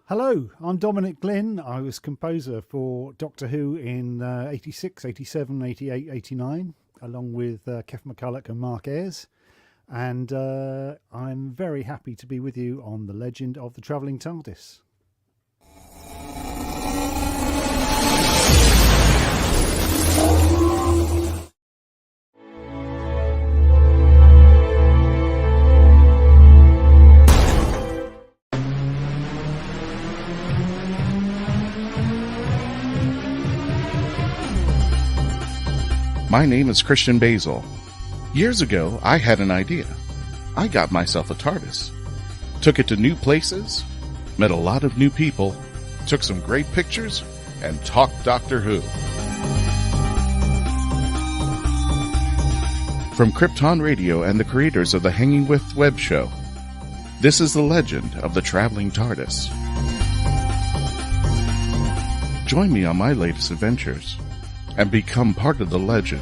Hello, I'm Dominic Glynn. I was composer for Doctor Who in 86, 87, 88, 89, along with Kev McCulloch and Mark Ayres. And I'm very happy to be with you on The Legend of the Traveling TARDIS. My name is Christian Basil. Years ago, I had an idea. I got myself a TARDIS. Took it to new places, met a lot of new people, took some great pictures, and talked Doctor Who. From Krypton Radio and the creators of the Hanging With web show, this is the legend of the Traveling TARDIS. Join me on my latest adventures and become part of the legend.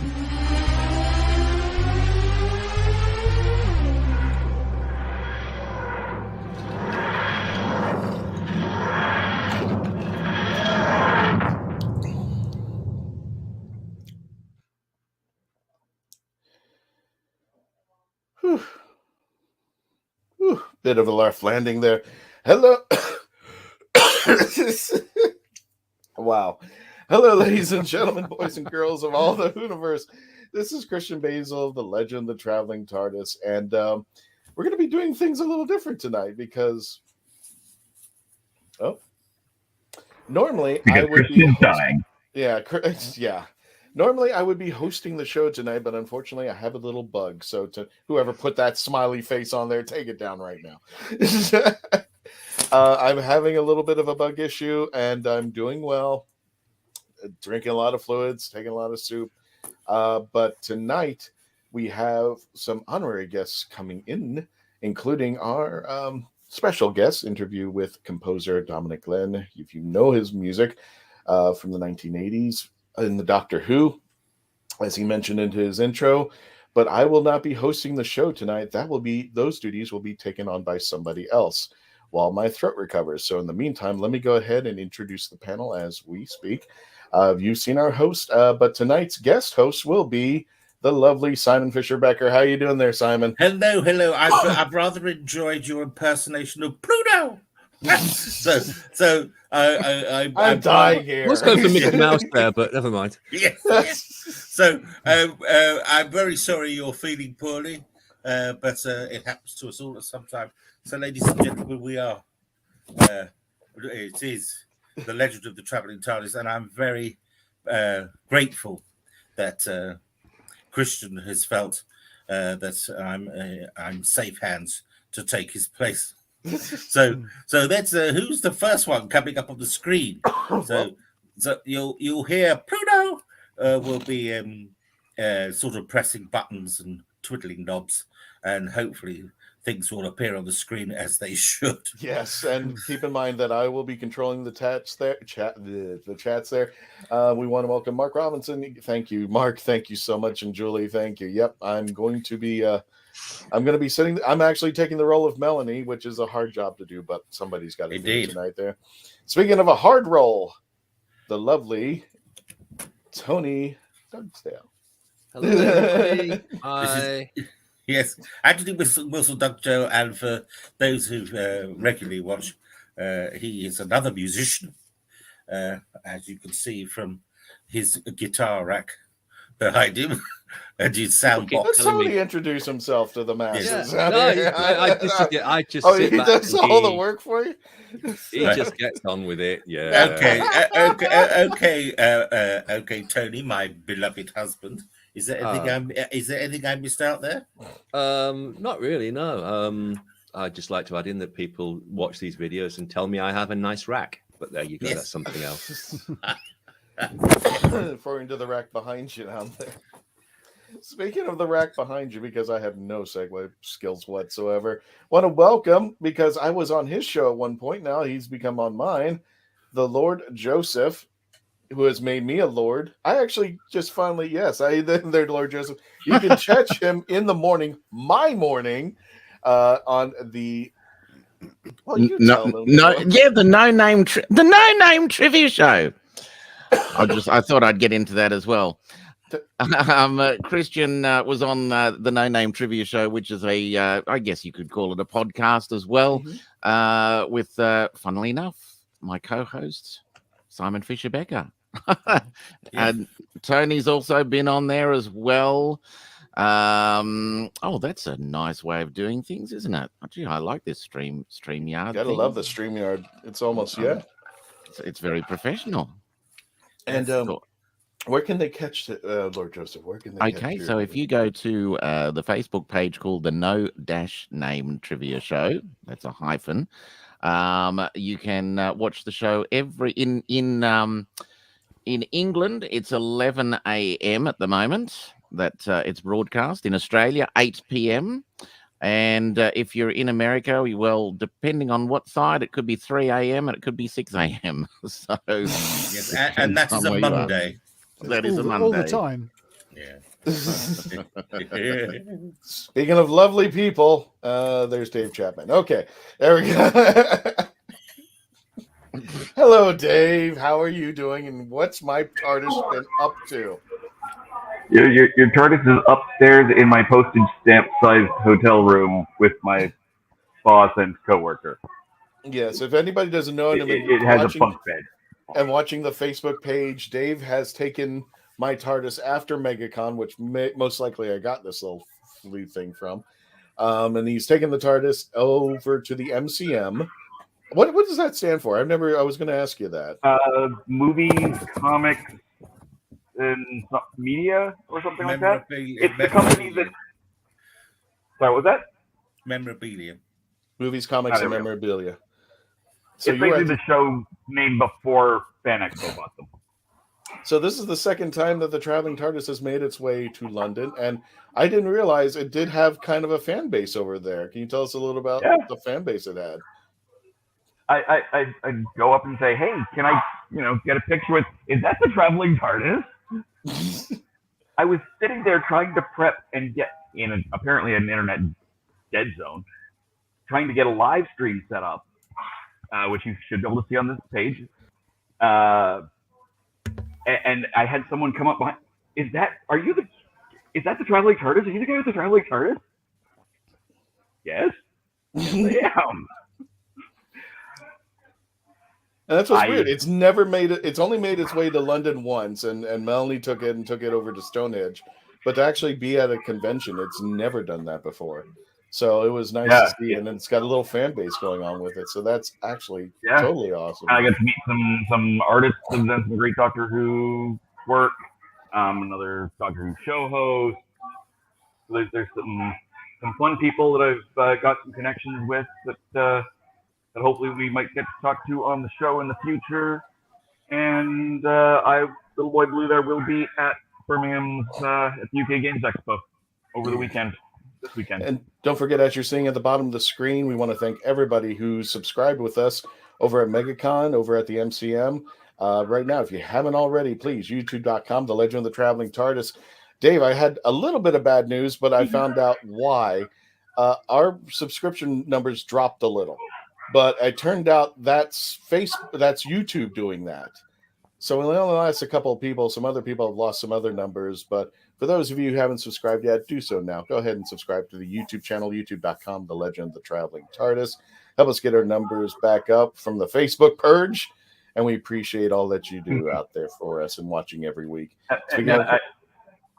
Bit of a laugh landing there. Hello. Wow. Hello, ladies and gentlemen, boys and girls of all the universe. This is Christian Basil, the legend, the Traveling TARDIS, and we're going to be doing things a little different tonight because, normally I would be dying. Yeah. Normally I would be hosting the show tonight, but unfortunately I have a little bug. So to whoever put that smiley face on there, take it down right now. I'm having a little bit of a bug issue, and I'm doing well. Drinking a lot of fluids, taking a lot of soup. But tonight we have some honorary guests coming in, including our special guest interview with composer Dominic Glynn. If you know his music from the 1980s in the Doctor Who, as he mentioned in his intro. But I will not be hosting the show tonight. Those duties will be taken on by somebody else while my throat recovers. So in the meantime, let me go ahead and introduce the panel as we speak. You've seen our host, but tonight's guest host will be the lovely Simon Fisher-Becker. How you doing there, Simon? Hello. I've rather enjoyed your impersonation of Pluto. I'm dying here. Let's go for Mickey Mouse there, but never mind. Yes. So I'm very sorry you're feeling poorly, but it happens to us all at some time. So, ladies and gentlemen, we are. It is the legend of the Traveling TARDIS, and I'm very grateful that Christian has felt that I'm safe hands to take his place. So that's who's the first one coming up on the screen. So you'll hear Pluto will be sort of pressing buttons and twiddling knobs, and hopefully things will appear on the screen as they should. Yes, and keep in mind that I will be controlling the chats there. The chats there. We want to welcome Mark Robinson. Thank you, Mark. Thank you so much, and Julie. Thank you. Yep, I'm going to be sitting. I'm actually taking the role of Melanie, which is a hard job to do, but somebody's got to do it tonight. There. Speaking of a hard role, the lovely Tony Dugsdale. Hello, everybody. Hi. Yes, actually, Wilson Doug Joe, and for those who regularly watch, he is another musician, as you can see from his guitar rack behind him and his sound box. Let's Tony introduce himself to the masses. Yeah. I just he does all the work for you? He just gets on with it, yeah. Okay, Tony, my beloved husband. Is there anything I missed out there? Not really, no. I'd just like to add in that people watch these videos and tell me I have a nice rack. But there you go, That's something else. Referring to the rack behind you down there. Speaking of the rack behind you, because I have no segue skills whatsoever, want to welcome, because I was on his show at one point, now he's become on mine, the Lord Joseph, who has made me a lord. I actually just finally, there, Lord Joseph. You can catch him in the morning, my morning, on the Well, you No, tell them. yeah, the no name trivia show. I thought I'd get into that as well. Christian was on the No Name Trivia Show, which is I guess you could call it a podcast as well, with, funnily enough, my co-host, Simon Fisher-Becker. And Tony's also been on there as well. That's a nice way of doing things, isn't it? Gee, I like this StreamYard. Gotta love the StreamYard. It's almost, It's very professional. And where can they catch Lord Joseph? Where can they catch so if you go to the Facebook page called the No-Name Trivia Show, that's a hyphen, you can watch the show in England. It's 11 a.m. at the moment that it's broadcast. In Australia, 8 p.m. And if you're in America, well, depending on what side, it could be 3 a.m. and it could be 6 a.m. So, yes, and that is a Monday. That is a Monday. All the time. Yeah. Speaking of lovely people, there's Dave Chapman. Okay, there we go. Hello, Dave. How are you doing? And what's my TARDIS been up to? Your TARDIS is upstairs in my postage stamp-sized hotel room with my boss and coworker. Yes, if anybody doesn't know, it has a bunk bed. And watching the Facebook page, Dave has taken my TARDIS after MegaCon, which most likely I got this little flea thing from. And he's taken the TARDIS over to the MCM. What does that stand for? I was going to ask you that. Movies, comics, and media or something like that. It's the company that. Sorry, what was that? Memorabilia. Movies, comics, and memorabilia. So it's basically the show named before Fan Expo bought them. So this is the second time that the Traveling TARDIS has made its way to London, and I didn't realize it did have kind of a fan base over there. Can you tell us a little about the fan base it had? I go up and say, hey, can I, get a picture with, is that the Traveling TARDIS? I was sitting there trying to prep and get in apparently an internet dead zone, trying to get a live stream set up, which you should be able to see on this page. And I had someone come up behind, is that the Traveling TARDIS? Are you the guy with the Traveling TARDIS? Yes. Yes, I am. And that's what's weird. It's never made it. It's only made its way to London once, and Melanie took it over to Stonehenge. But to actually be at a convention, it's never done that before. So it was nice to see, and it's got a little fan base going on with it. So that's actually totally awesome. I got to meet some artists and then some great Doctor Who work. Another Doctor Who show host. There's some fun people that I've got some connections with that hopefully we might get to talk to on the show in the future. And Little Boy Blue there will be at Birmingham's at the UK Games Expo over the weekend. This weekend. And don't forget, as you're seeing at the bottom of the screen, we want to thank everybody who's subscribed with us over at MegaCon, over at the MCM. Right now, if you haven't already, please, youtube.com, The Legend of the Traveling TARDIS. Dave, I had a little bit of bad news, but I found out why. Our subscription numbers dropped a little. But it turned out that's YouTube doing that. So we only lost a couple of people. Some other people have lost some other numbers. But for those of you who haven't subscribed yet, do so now. Go ahead and subscribe to the YouTube channel, youtube.com, The Legend of the Traveling TARDIS. Help us get our numbers back up from the Facebook purge. And we appreciate all that you do out there for us and watching every week. I got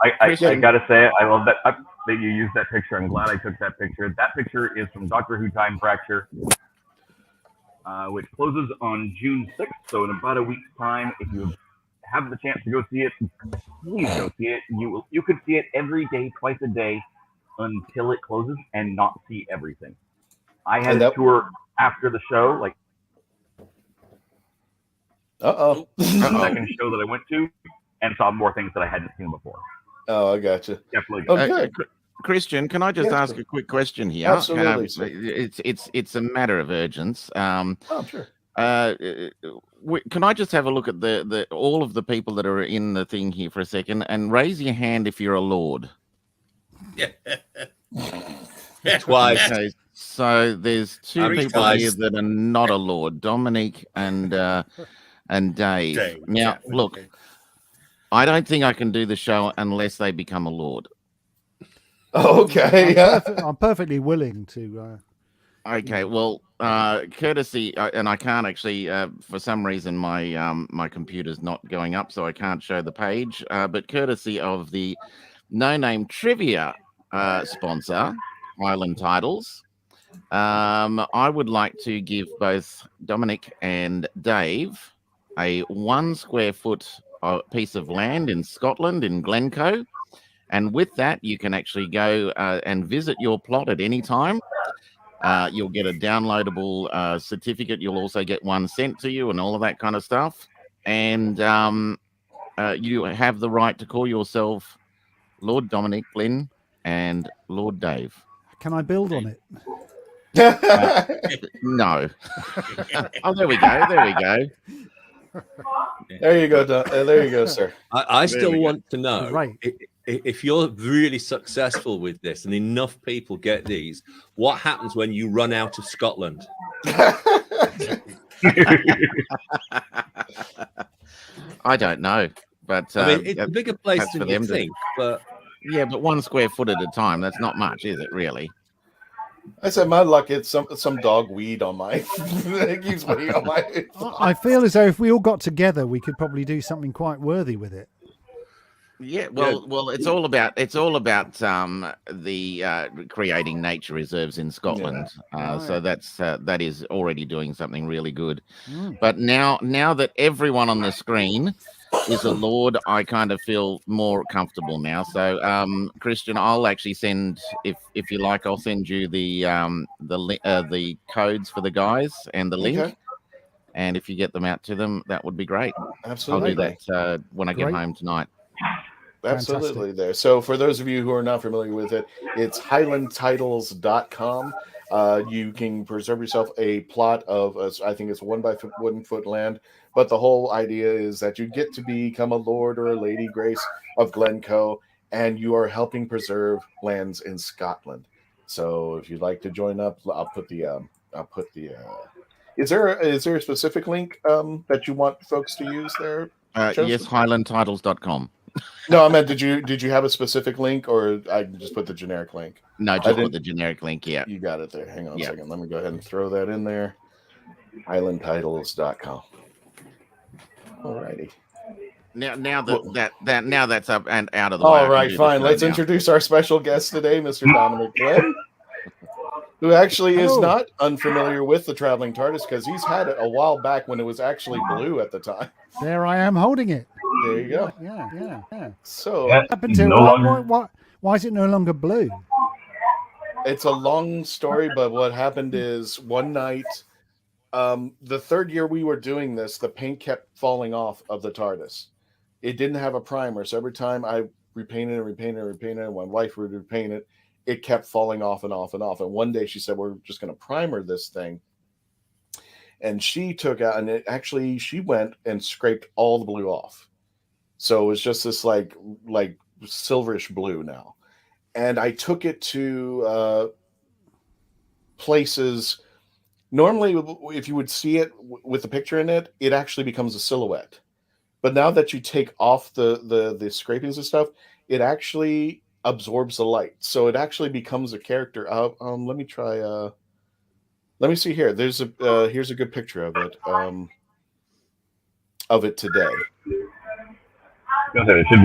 to say, I love that you used that picture. I'm glad I took that picture. That picture is from Doctor Who Time Fracture, which closes on June 6th. So in about a week's time, if you have the chance to go see it, please go see it. You could see it every day, twice a day, until it closes and not see everything. I had a tour after the show, like the second show that I went to, and saw more things that I hadn't seen before. Oh, I gotcha. Definitely. Okay. Christian, can I just ask a quick question here? Absolutely. It's a matter of urgence. Sure. Can I just have a look at the all of the people that are in the thing here for a second, and raise your hand if you're a lord? Twice. Okay. So there's two I'm people here surprised. that are not a lord, Dominic and Dave. Dave, Now, yeah, look, okay. I don't think I can do the show unless they become a lord. Okay, yeah. I'm perfectly willing to. Okay, well, courtesy, and I can't actually, for some reason, my computer's not going up, so I can't show the page. But courtesy of the No Name Trivia sponsor, Island Titles, I would like to give both Dominic and Dave a 1 square foot piece of land in Scotland, in Glencoe. And with that, you can actually go and visit your plot at any time. You'll get a downloadable certificate. You'll also get one sent to you and all of that kind of stuff. And you have the right to call yourself Lord Dominic Glynn and Lord Dave. Can I build on it? No. Oh, there we go. There we go. There you go. There you go, sir. I still want to know, Right. if you're really successful with this and enough people get these, what happens when you run out of Scotland? I don't know, but I mean, it's a bigger place that's than for you them to- think, but yeah, but 1 square foot at a time. That's not much, is it? Really? I said my luck. It's some dog weed on my. It keeps weed on my. I feel as though if we all got together, we could probably do something quite worthy with it. Yeah, well, it's all about the creating nature reserves in Scotland. So that is already doing something really good. But now that everyone on the screen is a lord, I kind of feel more comfortable now. So, Christian, I'll actually send, if you like, I'll send you the codes for the guys and the link. Okay. And if you get them out to them, that would be great. Absolutely. I'll do that when I get home tonight. Absolutely Fantastic. there. So for those of you who are not familiar with it, it's highlandtitles.com. You can preserve yourself a plot of, I think it's 1 by 1 foot land. But the whole idea is that you get to become a lord or a lady grace of Glencoe, and you are helping preserve lands in Scotland. So if you'd like to join up, I'll put the. Is there a specific link that you want folks to use there? Yes, highlandtitles.com. No, I meant, did you have a specific link, or I can just put the generic link? No, just put the generic link. Yeah, you got it there. Hang on a second. Let me go ahead and throw that in there. Highlandtitles.com. Alrighty. Now that's up and out of the way. All right, fine. Let's introduce our special guest today, Mr. Dominic Glynn, who actually is not unfamiliar with the Traveling TARDIS because he's had it a while back when it was actually blue at the time. There I am holding it. There you go. Yeah. So What happened to why is it no longer blue? it's a long story, but what happened is one night, the third year we were doing this, the paint kept falling off of the TARDIS. It didn't have a primer, so every time I repainted and my wife would repaint it, it kept falling off and off and off. And one day she said, "We're just going to primer this thing." And she took out, and she went and scraped all the blue off. So it was just this like silverish blue now. And I took it to places. Normally, if you would see it with the picture in it, it actually becomes a silhouette. But now that you take off the scrapings and stuff, it actually absorbs the light. So it actually becomes a character. Let me try. Let me see here. Here's a good picture of it today. There should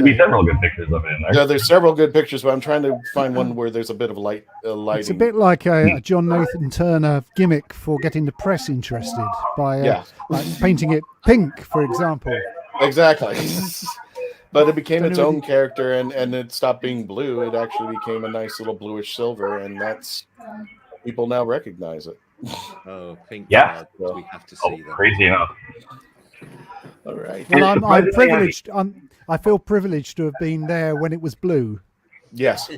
be several good pictures of it in there. Yeah, there's several good pictures, but I'm trying to find one where there's a bit of lighting. It's a bit like a John Nathan Turner gimmick for getting the press interested by like painting it pink, for example. Exactly. But it became its own character, and it stopped being blue. It actually became a nice little bluish silver, and that's people now recognize it. Oh, pink. Yeah. We have to see that. Crazy enough. All right. Well, I'm privileged. I feel privileged to have been there when it was blue. Yes.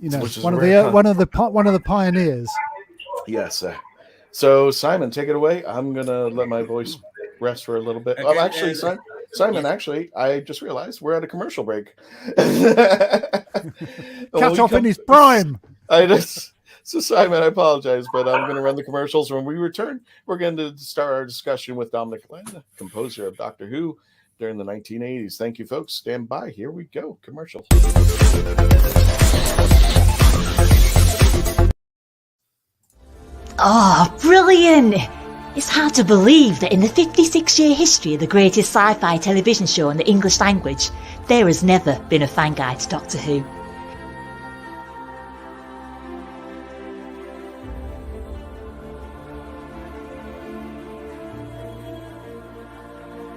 You know, Which is one of the pioneers. Yes. So Simon, take it away. I'm gonna let my voice rest for a little bit. Okay, Actually, Simon. Actually, I just realized we're at a commercial break. Cut off in his prime. So, Simon, I apologize, but I'm going to run the commercials. When we return, we're going to start our discussion with Dominic Glynn, composer of Doctor Who during the 1980s. Thank you, folks. Stand by. Here we go. Commercial. Oh, brilliant! It's hard to believe that in the 56-year history of the greatest sci-fi television show in the English language, there has never been a fan guide to Doctor Who.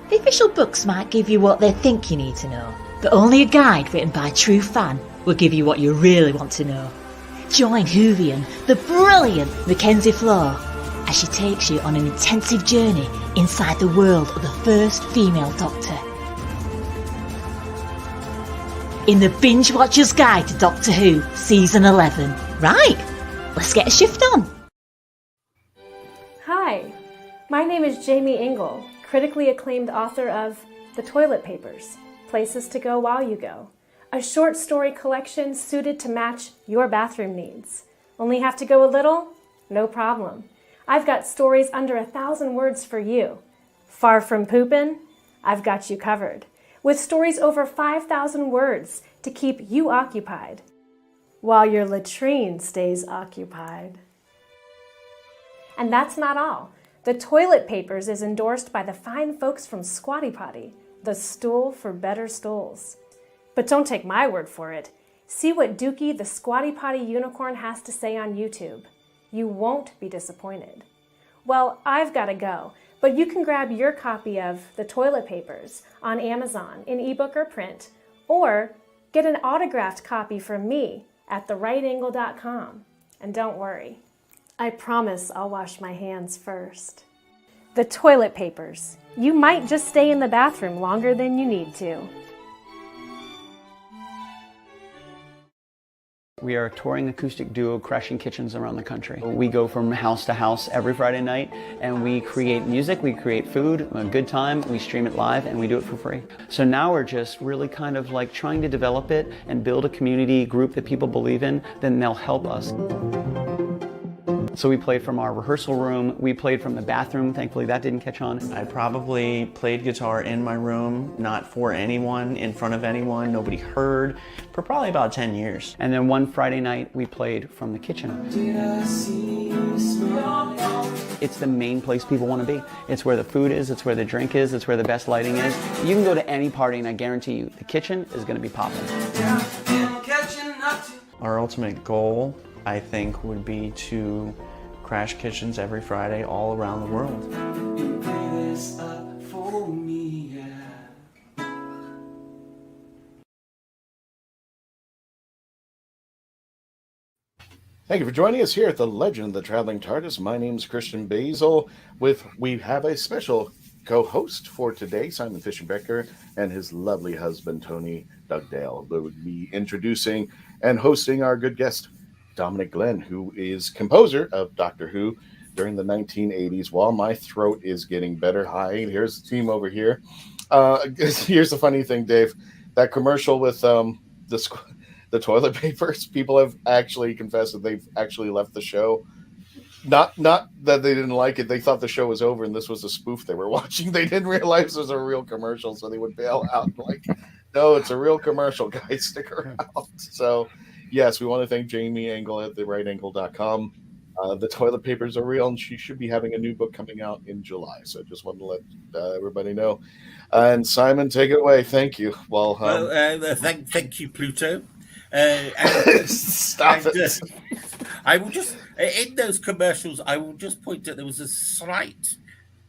The official books might give you what they think you need to know, but only a guide written by a true fan will give you what you really want to know. Join Whovian, the brilliant Mackenzie Floor, as she takes you on an intensive journey inside the world of the first female Doctor. In the Binge Watcher's Guide to Doctor Who, Season 11. Right, let's get a shift on. Hi, my name is Jamie Ingle, critically acclaimed author of The Toilet Papers, Places to Go While You Go, a short story collection suited to match your bathroom needs. Only have to go a little? No problem. I've got stories under 1,000 words for you. Far from poopin'? I've got you covered. With stories over 5,000 words to keep you occupied, while your latrine stays occupied. And that's not all. The Toilet Papers is endorsed by the fine folks from Squatty Potty, the stool for better stools. But don't take my word for it. See what Dookie the Squatty Potty Unicorn has to say on YouTube. You won't be disappointed. Well, I've got to go, but you can grab your copy of The Toilet Papers on Amazon in ebook or print, or get an autographed copy from me at therightangle.com. And don't worry, I promise I'll wash my hands first. The Toilet Papers. You might just stay in the bathroom longer than you need to. We are a touring acoustic duo crashing kitchens around the country. We go from house to house every Friday night and we create music, we create food, a good time, we stream it live and we do it for free. So now we're just really kind of like trying to develop it and build a community group that people believe in, then they'll help us. So we played from our rehearsal room, we played from the bathroom, thankfully that didn't catch on. I probably played guitar in my room, not for anyone, in front of anyone, nobody heard, for probably about 10 years. And then one Friday night we played from the kitchen. It's the main place people want to be. It's where the food is, it's where the drink is, it's where the best lighting is. You can go to any party and I guarantee you, the kitchen is going to be popping. Our ultimate goal, I think, would be to crash kitchens every Friday all around the world. Thank you for joining us here at the Legend of the Traveling TARDIS. My name is Christian Basil. We have a special co-host for today, Simon Fisher-Becker, and his lovely husband, Tony Dugdale. They would be introducing and hosting our good guest, Dominic Glynn, who is composer of Doctor Who during the 1980s. While my throat is getting better, hi, here's the team over here. Here's the funny thing, Dave. That commercial with the toilet papers, people have actually confessed that they've actually left the show. Not that they didn't like it. They thought the show was over and this was a spoof they were watching. They didn't realize it was a real commercial, so they would bail out like, no, it's a real commercial, guys. Stick around. So, yes, we want to thank Jamie Angle at therightangle.com. The toilet papers are real, and she should be having a new book coming out in July. So just wanted to let everybody know. And Simon, take it away. Thank you. Well, Thank you, Pluto. Stop it. I will just, in those commercials, I will just point out there was a slight,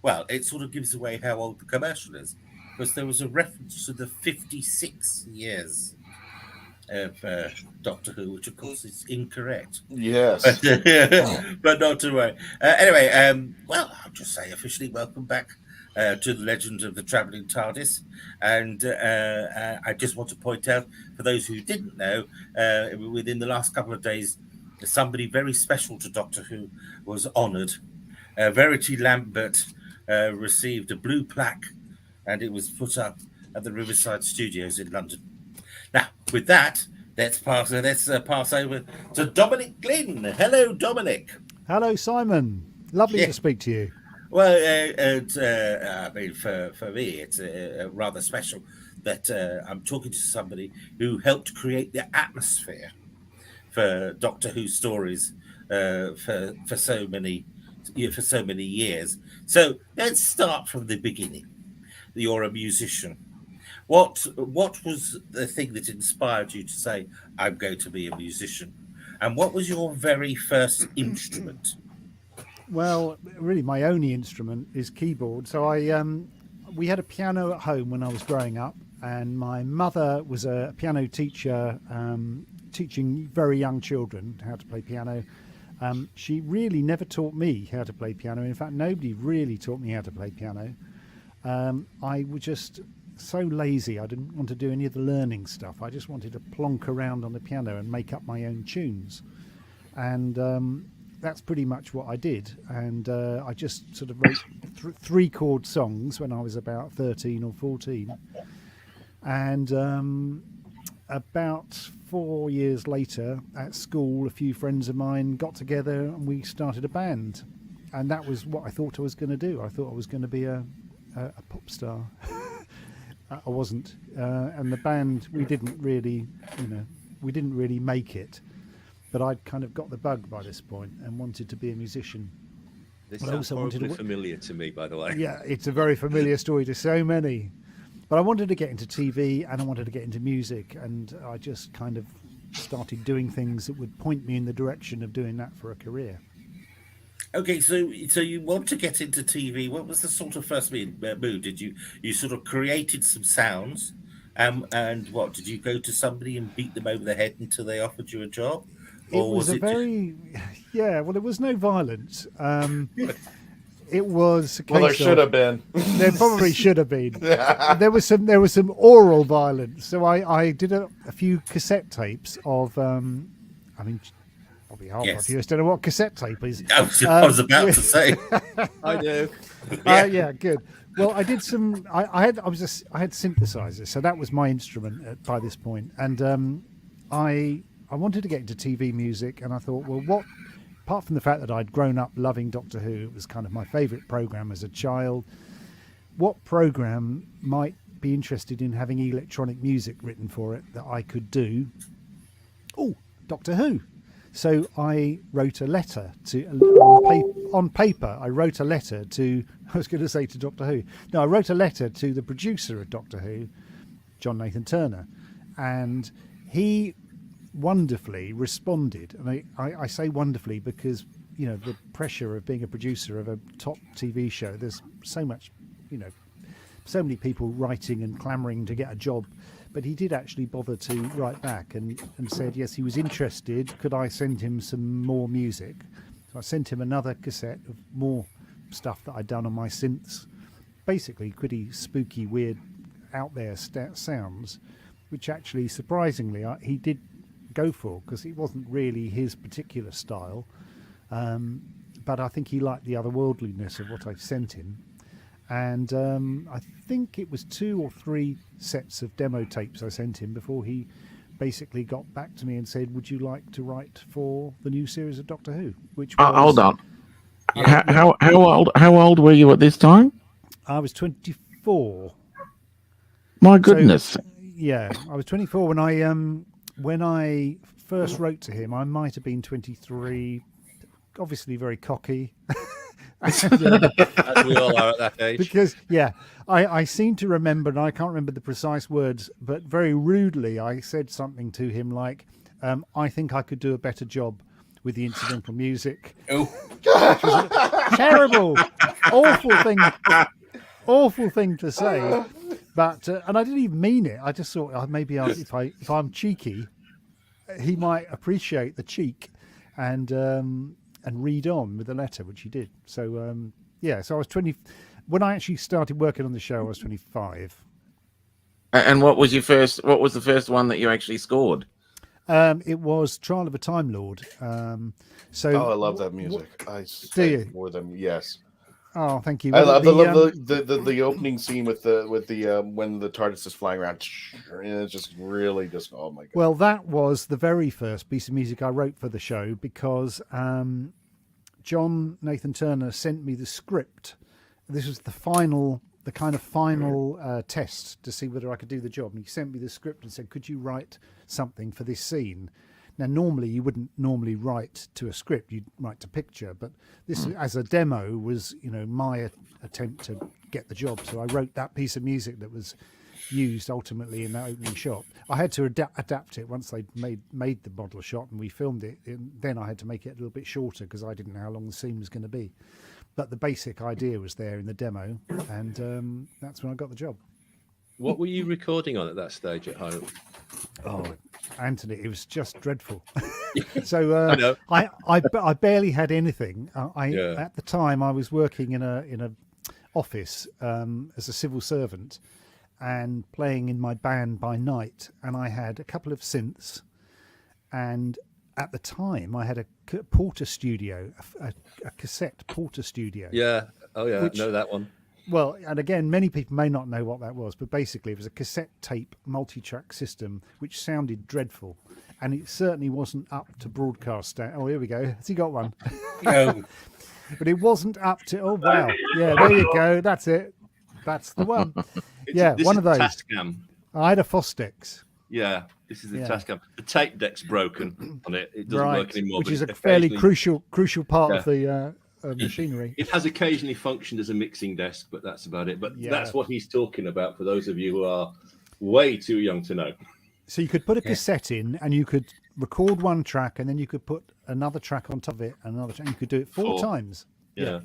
well, it sort of gives away how old the commercial is, because there was a reference to the 56 years of Doctor Who, which of course is incorrect. Yes. But not to worry. Anyway, well, I'll just say officially welcome back to the Legend of the Traveling TARDIS. And I just want to point out, for those who didn't know, within the last couple of days, somebody very special to Doctor Who was honoured. Verity Lambert received a blue plaque, and it was put up at the Riverside Studios in London. Now, with that, Let's pass over to Dominic Glynn. Hello, Dominic. Hello, Simon. Lovely to speak to you. Well, I mean, for me, it's rather special that I'm talking to somebody who helped create the atmosphere for Doctor Who stories for so many years. So let's start from the beginning. You're a musician. What was the thing that inspired you to say, I'm going to be a musician? And what was your very first instrument? Well, really, my only instrument is keyboard. So we had a piano at home when I was growing up, and my mother was a piano teacher, teaching very young children how to play piano. She really never taught me how to play piano. In fact, nobody really taught me how to play piano. I was just so lazy. I didn't want to do any of the learning stuff. I just wanted to plonk around on the piano and make up my own tunes. And that's pretty much what I did. And I just sort of wrote three-chord songs when I was about 13 or 14. And about 4 years later at school, a few friends of mine got together and we started a band. And that was what I thought I was going to do. I thought I was going to be a pop star. I wasn't. And the band, we didn't really make it. But I'd kind of got the bug by this point and wanted to be a musician. This sounds horribly familiar to me, by the way. Yeah, it's a very familiar story to so many. But I wanted to get into TV and I wanted to get into music, and I just kind of started doing things that would point me in the direction of doing that for a career. Okay, so you want to get into TV. What was the sort of first move? Did you sort of created some sounds, and what, did you go to somebody and beat them over the head until they offered you a job? Or It was no violence. It was a case there should have been. There probably should have been. There was some oral violence. So I did a few cassette tapes of. Probably half of you don't know what cassette tape is. I was about to say. I do. Yeah, good. Well, I did some. I had synthesizers, so that was my instrument by this point, and I wanted to get into TV music, and I thought, well, what? Apart from the fact that I'd grown up loving Doctor Who, it was kind of my favourite programme as a child. What programme might be interested in having electronic music written for it that I could do? Oh, Doctor Who. So I wrote a letter on paper. I wrote a letter to. I was going to say to Doctor Who. No, I wrote a letter to the producer of Doctor Who, John Nathan Turner, and he wonderfully responded. And I say wonderfully because, you know, the pressure of being a producer of a top TV show, there's so much, you know, so many people writing and clamoring to get a job, but he did actually bother to write back and said yes, he was interested. Could I send him some more music? So I sent him another cassette of more stuff that I'd done on my synths, basically pretty spooky, weird, out there sounds, which actually surprisingly he did go for, because it wasn't really his particular style, but I think he liked the otherworldliness of what I sent him, and I think it was 2 or 3 sets of demo tapes I sent him before he basically got back to me and said, would you like to write for the new series of Doctor Who, which was, hold on. How old were you at this time? I was 24. My goodness. So, yeah, I was 24 when I first wrote to him. I might have been 23, obviously very cocky. As we all are at that age. Because, I seem to remember, and I can't remember the precise words, but very rudely I said something to him like, I think I could do a better job with the incidental music. Oh. Which was a terrible, awful thing to say. But and I didn't even mean it. I just thought maybe if I'm cheeky, he might appreciate the cheek and read on with the letter, which he did. So so I was 20 when I actually started working on the show. I was 25. And what was the first one that you actually scored? It was Trial of a Time Lord. I love that music. I do you? more than yes. Oh, thank you. I Well, love the opening scene with the when the TARDIS is flying around. And it's just really just oh my god. Well, that was the very first piece of music I wrote for the show because John Nathan Turner sent me the script. This was the kind of final test to see whether I could do the job. And he sent me the script and said, "Could you write something for this scene?" Now, normally you wouldn't normally write to a script; you'd write to picture. But this, as a demo, was my attempt to get the job. So I wrote that piece of music that was used ultimately in that opening shot. I had to adapt it once they made the model shot and we filmed it. And then I had to make it a little bit shorter because I didn't know how long the scene was going to be. But the basic idea was there in the demo, and that's when I got the job. What were you recording on at that stage at home? Oh, Anthony, it was just dreadful. So I barely had anything. At the time I was working in a office as a civil servant and playing in my band by night, and I had a couple of synths, and at the time I had a Porter studio, a cassette Porter studio. Yeah. Oh yeah, I know that one. Well, and again, many people may not know what that was, but basically it was a cassette tape multi-track system which sounded dreadful, and it certainly wasn't up to broadcast. Oh, here we go. Has he got one? No. But it wasn't up to. Oh wow! Yeah, there you go. That's it. That's the one. One of those. Tascam. I had a Fostex. Yeah, this is the Tascam. The tape deck's broken on it. It doesn't work anymore. Which is a fairly crucial part of the machinery. It has occasionally functioned as a mixing desk, but that's about it. But that's what he's talking about for those of you who are way too young to know. So you could put a cassette in and you could record one track and then you could put another track on top of it and another track. You could do it four times. Yeah.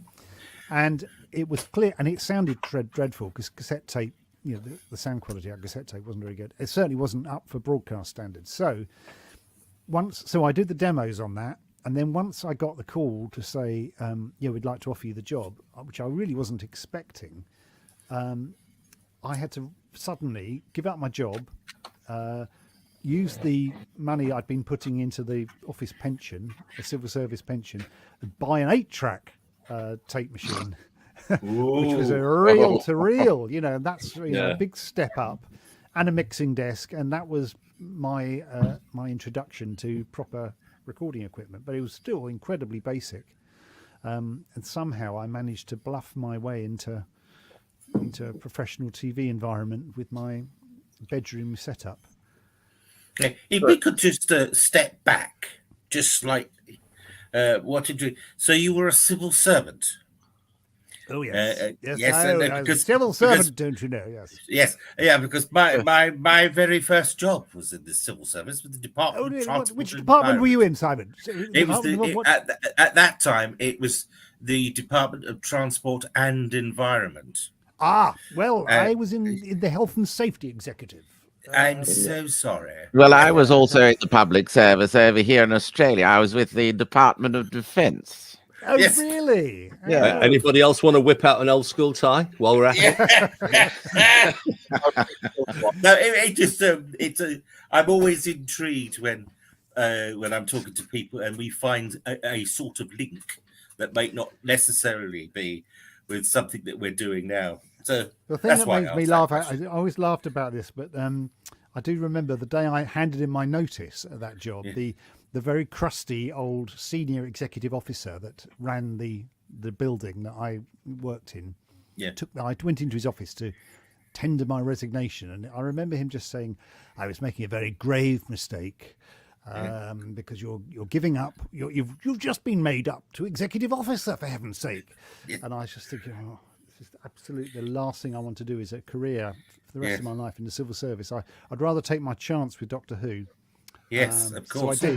And it was clear, and it sounded dreadful because cassette tape, the sound quality on cassette tape wasn't very good. It certainly wasn't up for broadcast standards. So I did the demos on that. And then once I got the call to say, we'd like to offer you the job, which I really wasn't expecting, I had to suddenly give up my job, use the money I'd been putting into the office pension, the civil service pension, and buy an 8-track tape machine, which was a reel-to-reel, that's a big step up, and a mixing desk. And that was my introduction to proper recording equipment, but it was still incredibly basic, and somehow I managed to bluff my way into a professional TV environment with my bedroom setup. Okay. If we could just step back just slightly, so you were a civil servant? Oh yes, because civil servant, don't you know? Yes, because my very first job was in the civil service with the Department of Transport. Which department were you in, Simon? It was at that time it was the Department of Transport and Environment. I was in the Health and Safety Executive. I'm so sorry. Well, I was also in the public service over here in Australia. I was with the Department of Defence. Oh, yes. Really? Yeah. Anybody else want to whip out an old school tie while we're at it? No, I'm always intrigued when I'm talking to people and we find a sort of link that might not necessarily be with something that we're doing now. So the thing that makes me laugh, I always laughed about this, but I do remember the day I handed in my notice at that job, the very crusty old senior executive officer that ran the building that I worked in. I went into his office to tender my resignation, and I remember him just saying, "I was making a very grave mistake because you're giving up. You've just been made up to executive officer, for heaven's sake." And I was just thinking, this is absolutely the last thing I want to do is a career for the rest of my life in the civil service. I'd rather take my chance with Doctor Who. Yes, of course. So I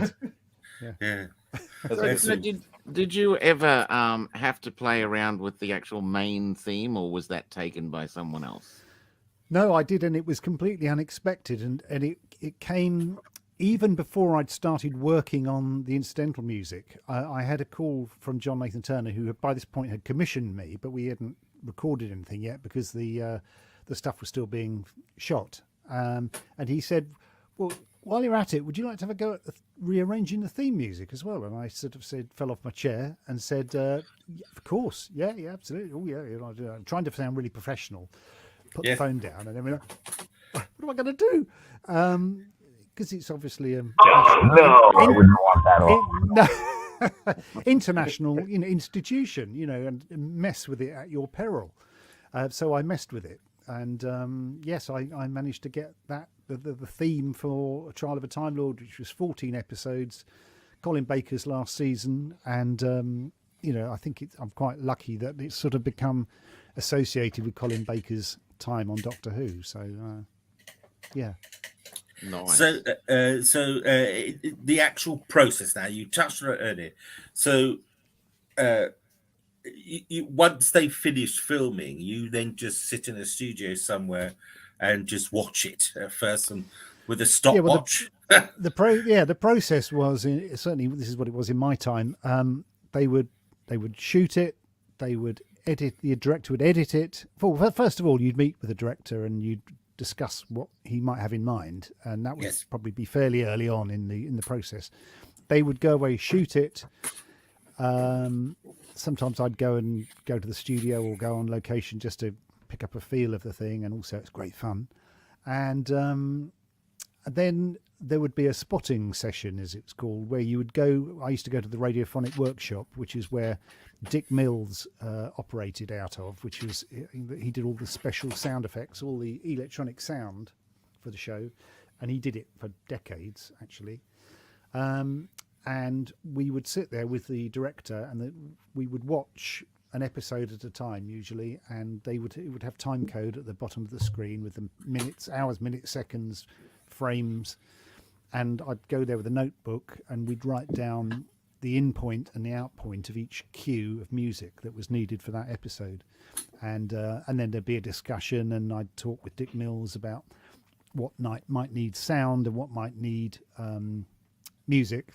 did. So did you ever have to play around with the actual main theme, or was that taken by someone else? No, I did, and it was completely unexpected, and it came even before I'd started working on the incidental music. I had a call from John Nathan Turner, who by this point had commissioned me, but we hadn't recorded anything yet because the stuff was still being shot. And he said, well, while you're at it, would you like to have a go at rearranging the theme music as well? And I sort of fell off my chair and said, yeah, of course. Yeah, absolutely. Oh, yeah. I'm trying to sound really professional. Put the phone down and then we're like, what am I going to do? Because it's obviously... no, I wouldn't want that at all. International institution, and mess with it at your peril. So I messed with it. And yes, I managed to get that the theme for Trial of a Time Lord, which was 14 episodes, Colin Baker's last season. And, I think I'm quite lucky that it's sort of become associated with Colin Baker's time on Doctor Who. So, yeah. Nice. So, the actual process now, you touched on it earlier. So, you once they finished filming, you then just sit in a studio somewhere and just watch it at first and with a stopwatch. The process was certainly this is what it was in my time. They would shoot it, they would edit. The director would edit it. Well, first of all, you'd meet with the director and you'd discuss what he might have in mind, and that would probably be fairly early on in the process. They would go away, shoot it. Sometimes I'd go to the studio or go on location just to pick up a feel of the thing, and also it's great fun. And then there would be a spotting session, as it's called, where you would go. I used to go to the radiophonic workshop, which is where Dick Mills operated out of, which was he did all the special sound effects, all the electronic sound for the show, and he did it for decades actually. And we would sit there with the director, and we would watch an episode at a time usually, and it would have time code at the bottom of the screen with the minutes, hours, minutes, seconds, frames, and I'd go there with a notebook and we'd write down the in point and the out point of each cue of music that was needed for that episode, and then there'd be a discussion, and I'd talk with Dick Mills about what might need sound and what might need music,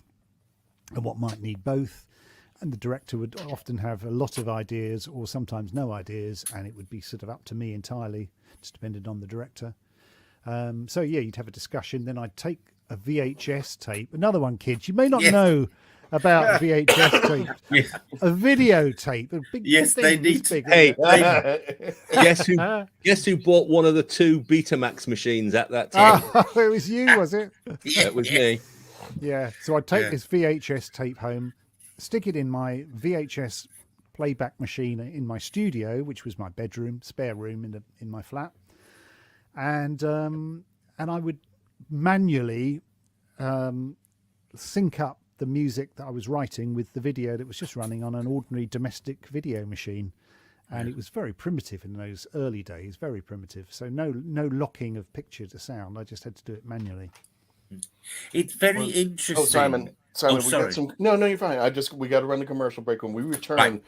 and what might need both. And the director would often have a lot of ideas or sometimes no ideas, and it would be sort of up to me entirely, just depending on the director. So yeah, you'd have a discussion. Then I'd take a VHS tape. Another one, kids, you may not know about VHS tape. A videotape. They need to. Hey, guess who bought one of the two Betamax machines at that time? Oh, it was you, was it? It was me. Yeah, so I'd take this VHS tape home, stick it in my VHS playback machine in my studio, which was my bedroom, spare room in my flat, and I would manually sync up the music that I was writing with the video that was just running on an ordinary domestic video machine, and it was very primitive in those early days, very primitive. So no locking of picture to sound. I just had to do it manually. It's very interesting. Oh, Simon, we got some. No, you're fine. We got to run the commercial break. When we return,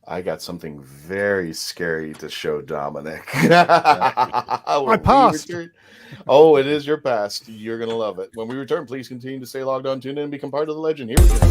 I got something very scary to show Dominic. I passed. Oh, it is your past. You're gonna love it. When we return, please continue to stay logged on, tune in, and become part of the legend. Here we go.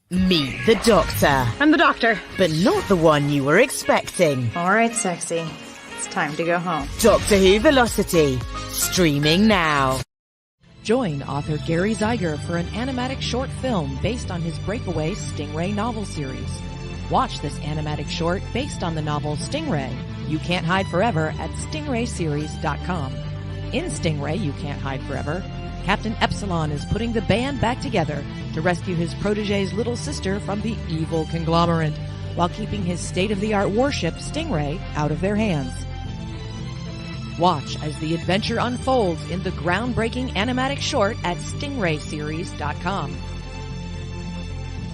Meet the Doctor. I'm the Doctor. But not the one you were expecting. All right, sexy. It's time to go home. Doctor Who Velocity. Streaming now. Join author Gary Zeiger for an animatic short film based on his breakaway Stingray novel series. Watch this animatic short based on the novel Stingray, You Can't Hide Forever at stingrayseries.com. In Stingray, You Can't Hide Forever, Captain Epsilon is putting the band back together to rescue his protege's little sister from the evil conglomerate, while keeping his state-of-the-art warship, Stingray, out of their hands. Watch as the adventure unfolds in the groundbreaking animatic short at stingrayseries.com.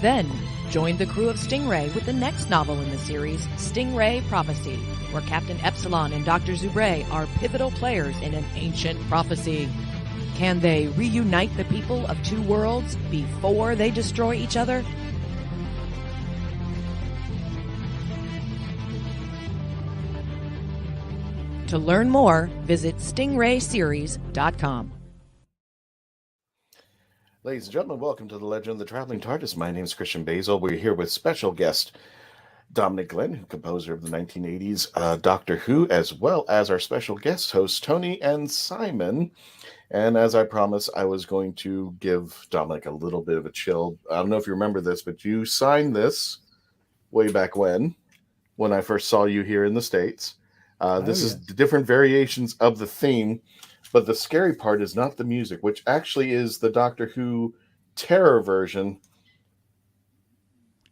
Then, join the crew of Stingray with the next novel in the series, Stingray Prophecy, where Captain Epsilon and Dr. Zubre are pivotal players in an ancient prophecy. Can they reunite the people of two worlds before they destroy each other? To learn more, visit stingrayseries.com. Ladies and gentlemen, welcome to the Legend of the Traveling TARDIS. My name is Christian Basil. We're here with special guest Dominic Glynn, composer of the 1980s Doctor Who, as well as our special guest hosts Tony and Simon. And as I promised, I was going to give Dominic a little bit of a chill. I don't know if you remember this, but you signed this way back when I first saw you here in the States. This is different variations of the theme, but the scary part is not the music, which actually is the Doctor Who terror version.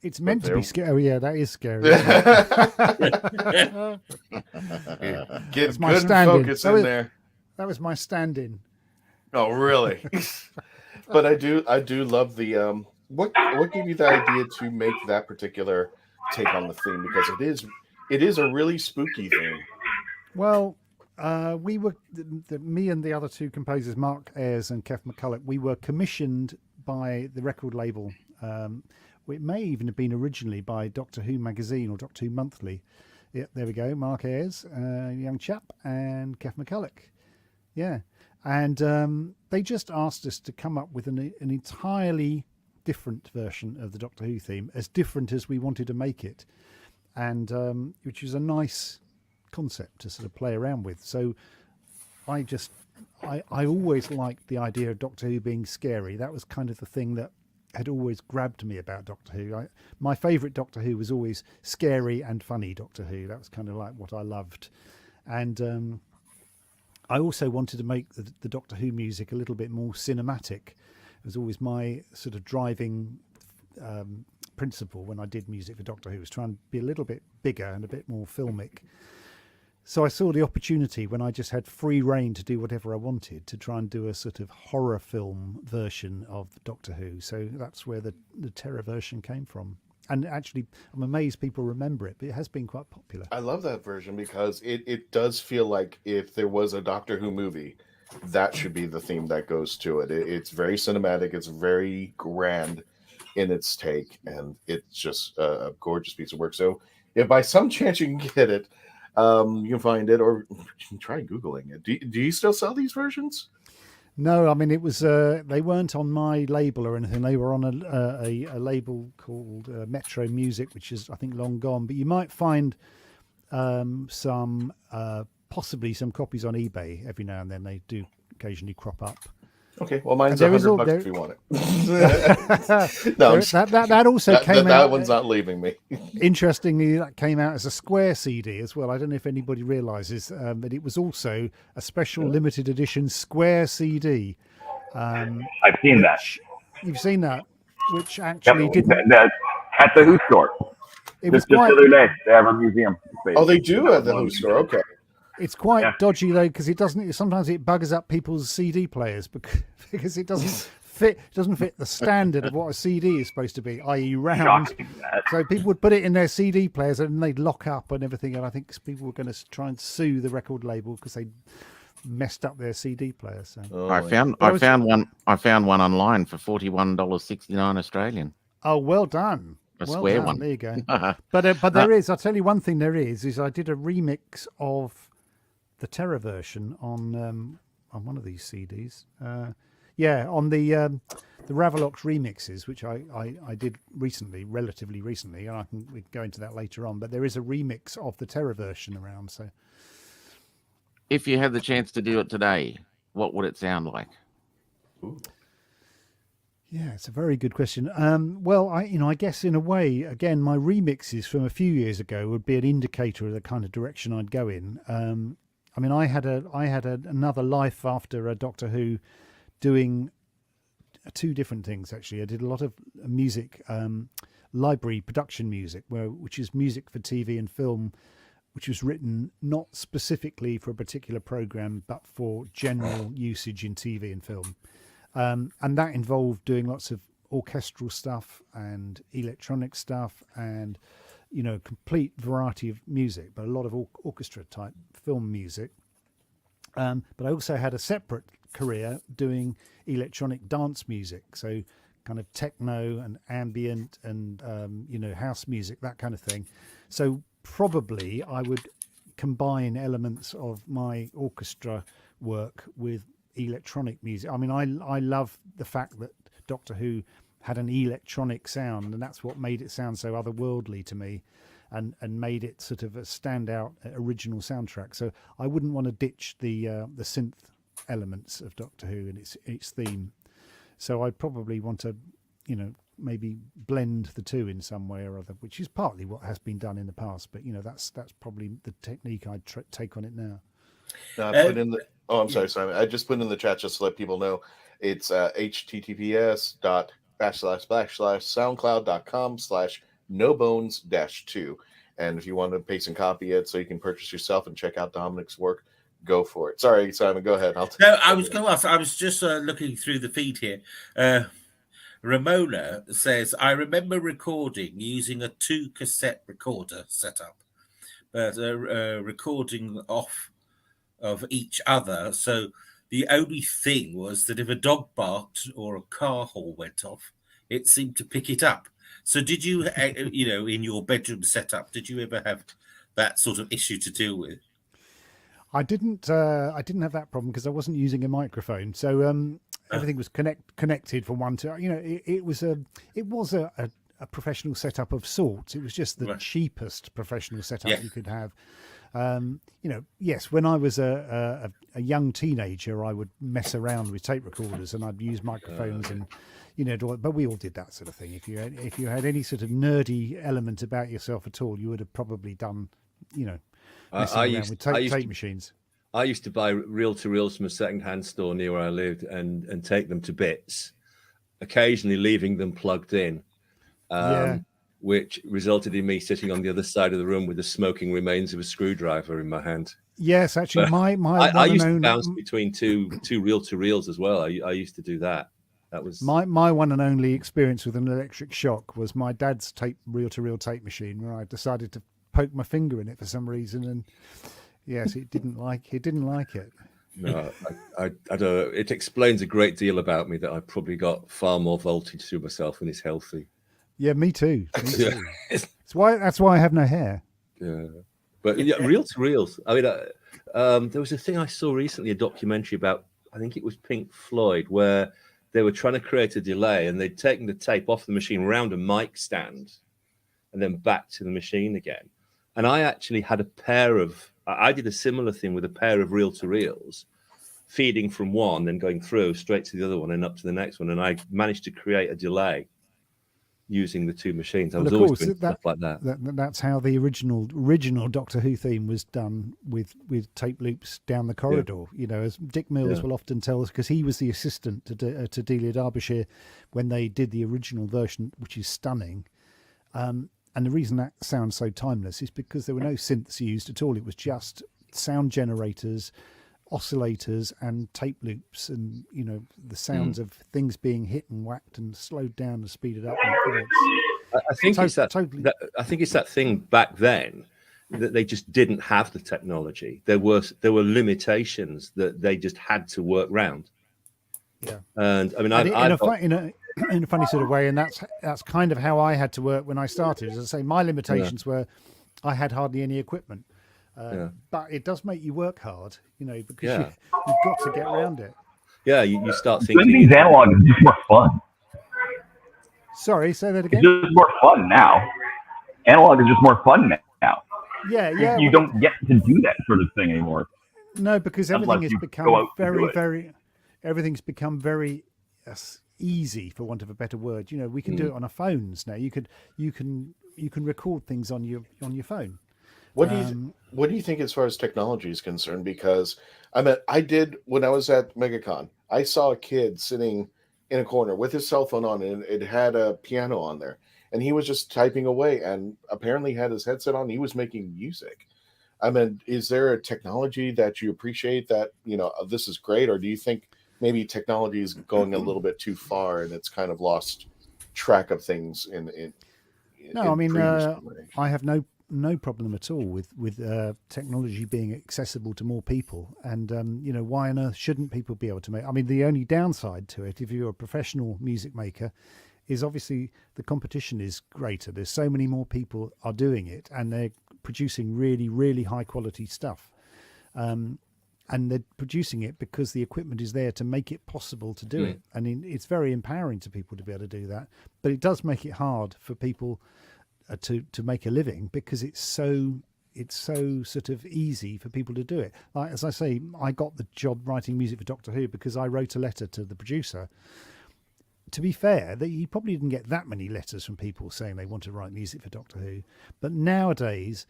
It's meant to be scary. Oh, yeah, that is scary. Get my good focus in there. That was my stand-in. Oh, really? But I do love the what gave you the idea to make that particular take on the theme, because it is a really spooky theme. Well, we were me and the other two composers, Mark Ayres and Kev McCulloch, we were commissioned by the record label. It may even have been originally by Doctor Who magazine or Doctor Who Monthly. Yeah, there we go. Mark Ayres, young chap, and Kev McCulloch. Yeah, and they just asked us to come up with an entirely different version of the Doctor Who theme, as different as we wanted to make it, and which was a nice concept to sort of play around with. So I always liked the idea of Doctor Who being scary. That was kind of the thing that had always grabbed me about Doctor Who. My favourite Doctor Who was always scary and funny Doctor Who. That was kind of like what I loved. And I also wanted to make the Doctor Who music a little bit more cinematic. It was always my sort of driving principle when I did music for Doctor Who, was trying to be a little bit bigger and a bit more filmic. So I saw the opportunity when I just had free reign to do whatever I wanted, to try and do a sort of horror film version of Doctor Who. So that's where the terror version came from. And actually, I'm amazed people remember it, but it has been quite popular. I love that version because it does feel like if there was a Doctor Who movie, that should be the theme that goes to it. It's very cinematic. It's very grand in its take, and it's just a gorgeous piece of work. So if by some chance you can get it, you can find it, or you can try Googling it. Do you still sell these versions? No, I mean, it was they weren't on my label or anything. They were on a label called Metro Music, which is, I think, long gone. But you might find some possibly some copies on eBay every now and then. They do occasionally crop up. Okay, well, mine's $100 if you want it. No, that also came out. That one's not leaving me. Interestingly, that came out as a square CD as well. I don't know if anybody realizes that it was also a special limited edition square CD. I've seen that. You've seen that, which actually didn't. At the Who store. Just the other day, they have a museum space. Oh, they do at the Who store. Okay. It's quite dodgy though, because it doesn't. Sometimes it buggers up people's CD players because it doesn't fit. It doesn't fit the standard of what a CD is supposed to be, i.e., round. So people would put it in their CD players and they'd lock up and everything. And I think people were going to try and sue the record label because they messed up their CD player. So I found one online for $41.69 Australian. Oh, well done. A square one. There you go. But there is. I'll tell you one thing. There is I did a remix of the terror version on one of these CDs. On the Ravelox remixes, which I did relatively recently, and we can go into that later on. But there is a remix of the terror version around. So, if you had the chance to do it today, what would it sound like? Ooh. Yeah, it's a very good question. Well, I guess in a way, again, my remixes from a few years ago would be an indicator of the kind of direction I'd go in. I mean, I had another life after Doctor Who doing two different things actually. I did a lot of music, library production music, which is music for TV and film, which was written not specifically for a particular program, but for general usage in TV and film. And that involved doing lots of orchestral stuff and electronic stuff and, complete variety of music, but a lot of orchestra type film music. But I also had a separate career doing electronic dance music. So kind of techno and ambient and, house music, that kind of thing. So probably I would combine elements of my orchestra work with electronic music. I mean, I love the fact that Doctor Who had an electronic sound, and that's what made it sound so otherworldly to me, and made it sort of a standout original soundtrack. So I wouldn't want to ditch the synth elements of Doctor Who and its theme. So I'd probably want to, maybe blend the two in some way or other, which is partly what has been done in the past. But that's probably the technique I'd take on it now. Now I put in the. Oh, I'm sorry, Simon. I just put in the chat just to let people know. It's https://soundcloud.com/nobones-2. And if you want to paste and copy it so you can purchase yourself and check out Dominic's work, go for it. Sorry, Simon, go ahead. No, I was going to ask. I was just looking through the feed here. Ramona says, I remember recording using a 2-cassette recorder setup, but recording off of each other. So the only thing was that if a dog barked or a car horn went off, it seemed to pick it up. So did you, in your bedroom setup, did you ever have that sort of issue to deal with? I didn't have that problem because I wasn't using a microphone. So everything was connected from one to, it was a professional setup of sorts. It was just the cheapest professional setup you could have. Yes, when I was a young teenager, I would mess around with tape recorders and I'd use microphones and, but we all did that sort of thing. If you had any sort of nerdy element about yourself at all, you would have probably done, messing around with tape machines. I used to buy reel-to-reels from a second-hand store near where I lived and take them to bits, occasionally leaving them plugged in. Which resulted in me sitting on the other side of the room with the smoking remains of a screwdriver in my hand. Yes, actually, I used to bounce between two reel-to-reels as well. I used to do that. That was my one and only experience with an electric shock was my dad's reel-to-reel tape machine, where I decided to poke my finger in it for some reason, and yes, it didn't like it. No, I don't. It explains a great deal about me that I've probably got far more voltage to myself than is healthy. Yeah, me too. That's why I have no hair. Yeah, but reel-to-reels. I mean, there was a thing I saw recently, a documentary about, I think it was Pink Floyd, where they were trying to create a delay and they'd taken the tape off the machine around a mic stand and then back to the machine again. And I actually had I did a similar thing with a pair of reel-to-reels, feeding from one, then going through straight to the other one and up to the next one. And I managed to create a delay using the two machines. I was always doing stuff like that. That's how the original Doctor Who theme was done, with tape loops down the corridor. Yeah. As Dick Mills will often tell us, because he was the assistant to Delia Derbyshire when they did the original version, which is stunning. And the reason that sounds so timeless is because there were no synths used at all. It was just sound generators, oscillators and tape loops, and the sounds of things being hit and whacked and slowed down and speeded up. I think it's that thing back then that they just didn't have the technology. There were limitations that they just had to work around. Yeah, and I mean, in a funny sort of way, and that's kind of how I had to work when I started. As I say, my limitations were I had hardly any equipment. But it does make you work hard, because you've got to get around it. Yeah, you start thinking. Some of these analog is just more fun. Sorry, say that again. It's just more fun now. Analog is just more fun now. Yeah. You don't get to do that sort of thing anymore. No, because everything has become everything's become very easy, for want of a better word. We can do it on our phones now. You can record things on your phone. What do you think as far as technology is concerned? Because I did when I was at MegaCon, I saw a kid sitting in a corner with his cell phone on, and it had a piano on there, and he was just typing away, and apparently had his headset on. He was making music. I mean, is there a technology that you appreciate that, this is great, or do you think maybe technology is going a little bit too far and it's kind of lost track of things No, I mean, previous I have no problem at all with technology being accessible to more people, and why on earth shouldn't people be able to make? I mean, the only downside to it, if you're a professional music maker, is obviously the competition is greater. There's so many more people are doing it, and they're producing really, really high quality stuff. And they're producing it because the equipment is there to make it possible to do it. I mean, it's very empowering to people to be able to do that, but it does make it hard for people to make a living, because it's so sort of easy for people to do it. Like, as I say, I got the job writing music for Doctor Who because I wrote a letter to the producer. To be fair, he probably didn't get that many letters from people saying they want to write music for Doctor Who, but nowadays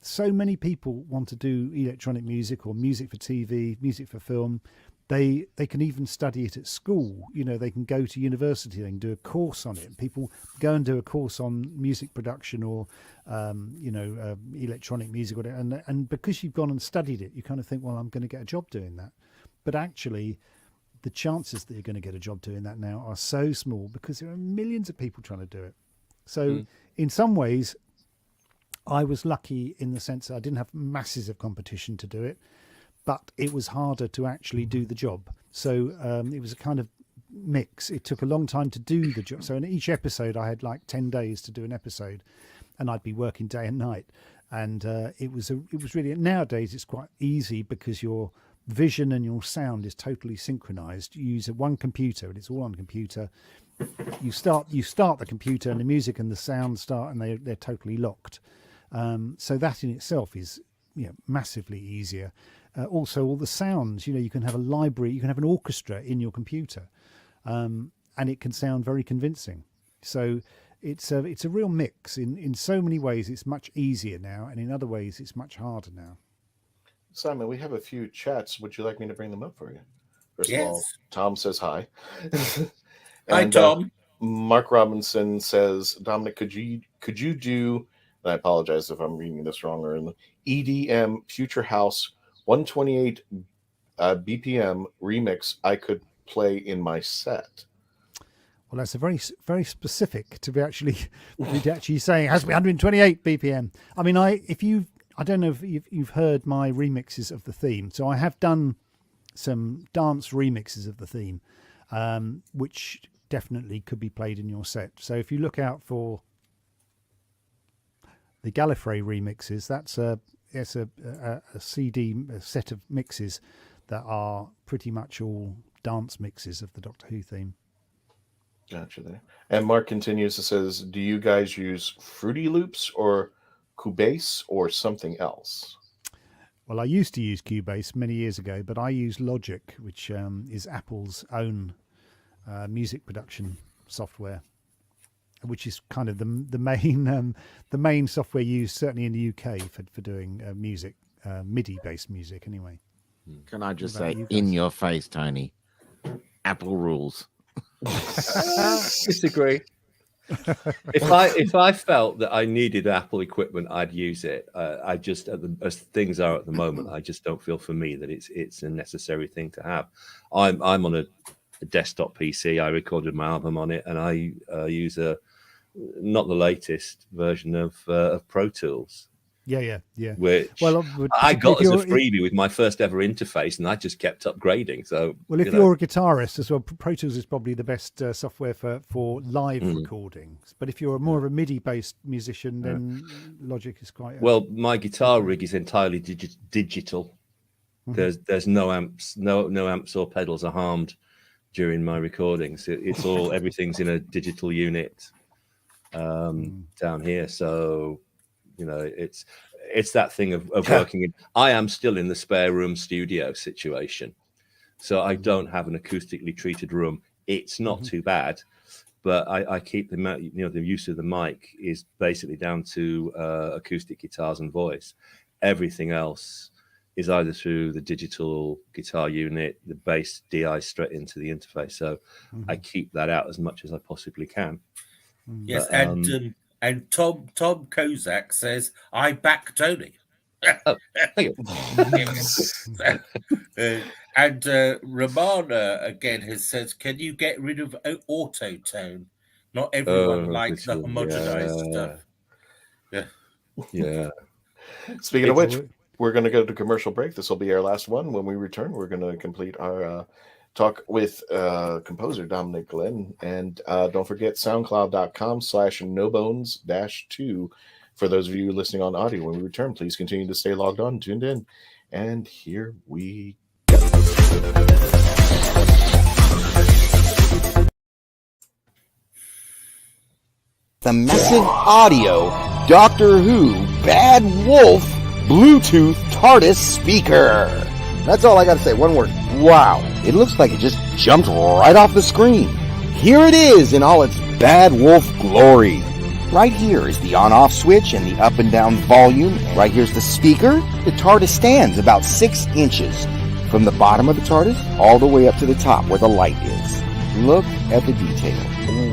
so many people want to do electronic music or music for TV, music for film. They can even study it at school. They can go to university, they can do a course on it. People go and do a course on music production or, electronic music. And because you've gone and studied it, you kind of think, well, I'm going to get a job doing that. But actually, the chances that you're going to get a job doing that now are so small because there are millions of people trying to do it. So in some ways, I was lucky in the sense that I didn't have masses of competition to do it, but it was harder to actually do the job. So it was a kind of mix. It took a long time to do the job. So in each episode, I had like 10 days to do an episode, and I'd be working day and night. And it was really, nowadays it's quite easy because your vision and your sound is totally synchronized. You use one computer, and it's all on computer. You start the computer, and the music and the sound start, and they're totally locked. So that in itself is massively easier. Also, all the sounds, you can have a library, you can have an orchestra in your computer, and it can sound very convincing. So it's a real mix. In so many ways, it's much easier now, and in other ways, it's much harder now. Simon, we have a few chats. Would you like me to bring them up for you? First Yes. of all, Tom says hi. Hi, Tom. Mark Robinson says, Dominic, could you do, and I apologize if I'm reading this wrong, or in the EDM Future House 128 BPM remix I could play in my set? Well, that's a very, very specific to be actually saying it has to be 128 BPM. I mean, I don't know if you've heard my remixes of the theme. So I have done some dance remixes of the theme, which definitely could be played in your set. So if you look out for the Gallifrey remixes, that's a CD, a set of mixes that are pretty much all dance mixes of the Doctor Who theme. Gotcha there. And Mark continues and says, do you guys use Fruity Loops or Cubase or something else? Well, I used to use Cubase many years ago, but I use Logic, which is Apple's own music production software, which is kind of the main software used certainly in the UK for doing music, MIDI-based music anyway. Can I just say, in your face, Tony, Apple rules. Disagree. If I felt that I needed Apple equipment, I'd use it. I just, as things are at the moment, I just don't feel for me that it's a necessary thing to have. I'm on a desktop PC. I recorded my album on it, and I use not the latest version of Pro Tools. Yeah. Which I got as a freebie with my first ever interface, and I just kept upgrading. So, well, if you're a guitarist as well, Pro Tools is probably the best software for live recordings. But if you're more of a MIDI-based musician, then Logic is quite. Well, my guitar rig is entirely digital. Mm-hmm. There's no amps, no amps or pedals are harmed during my recordings. It's all everything's in a digital unit down here. So. It's that thing of working in. I am still in the spare room studio situation, so I don't have an acoustically treated room. It's not too bad, but I keep the use of the mic is basically down to acoustic guitars and voice. Everything else is either through the digital guitar unit, the bass DI straight into the interface. So I keep that out as much as I possibly can. Yes, But, and Tom Kozak says, "I back Tony." Oh, thank you. And Romana again has said, "Can you get rid of auto tone? Not everyone likes the homogenized stuff." Yeah. Speaking of which, we're going to go to commercial break. This will be our last one. When we return, we're going to complete our talk with composer Dominic Glynn. And don't forget soundcloud.com/nobones-2 for those of you listening on audio. When we return, please continue to stay logged on, tuned in. And here we go. The massive audio Doctor Who Bad Wolf Bluetooth TARDIS speaker. That's all I gotta say, one word. Wow. It looks like it just jumped right off the screen. Here it is in all its Bad Wolf glory. Right here is the on-off switch and the up and down volume. Right here's the speaker. The TARDIS stands about 6 inches from the bottom of the TARDIS all the way up to the top where the light is. Look at the detail.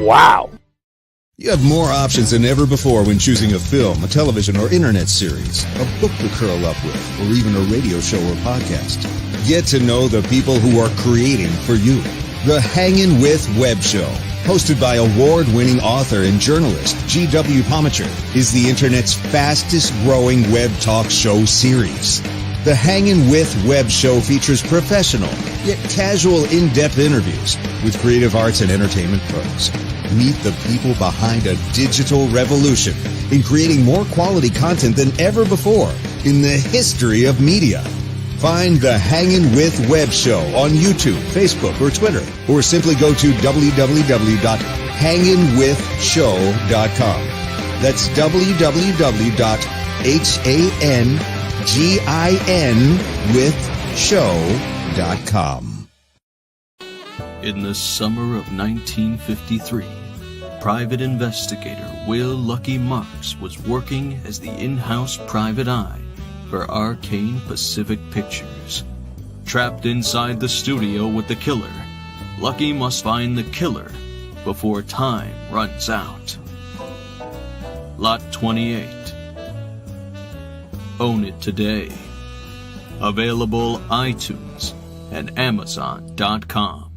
Wow. You have more options than ever before when choosing a film, a television or internet series, a book to curl up with, or even a radio show or podcast. Get to know the people who are creating for you. The Hangin' With Web Show, hosted by award-winning author and journalist G.W. Pomacher, is the internet's fastest-growing web talk show series. The Hangin' With Web Show features professional, yet casual, in-depth interviews with creative arts and entertainment pros. Meet the people behind a digital revolution in creating more quality content than ever before in the history of media. Find the Hangin' With Web Show on YouTube, Facebook, or Twitter, or simply go to www.hanginwithshow.com. That's www.hanginwithshow.com. In the summer of 1953, private investigator Will Lucky Marks was working as the in-house private eye for Arcane Pacific Pictures. Trapped inside the studio with the killer, Lucky must find the killer before time runs out. Lot 28. Own it today. Available iTunes and Amazon.com.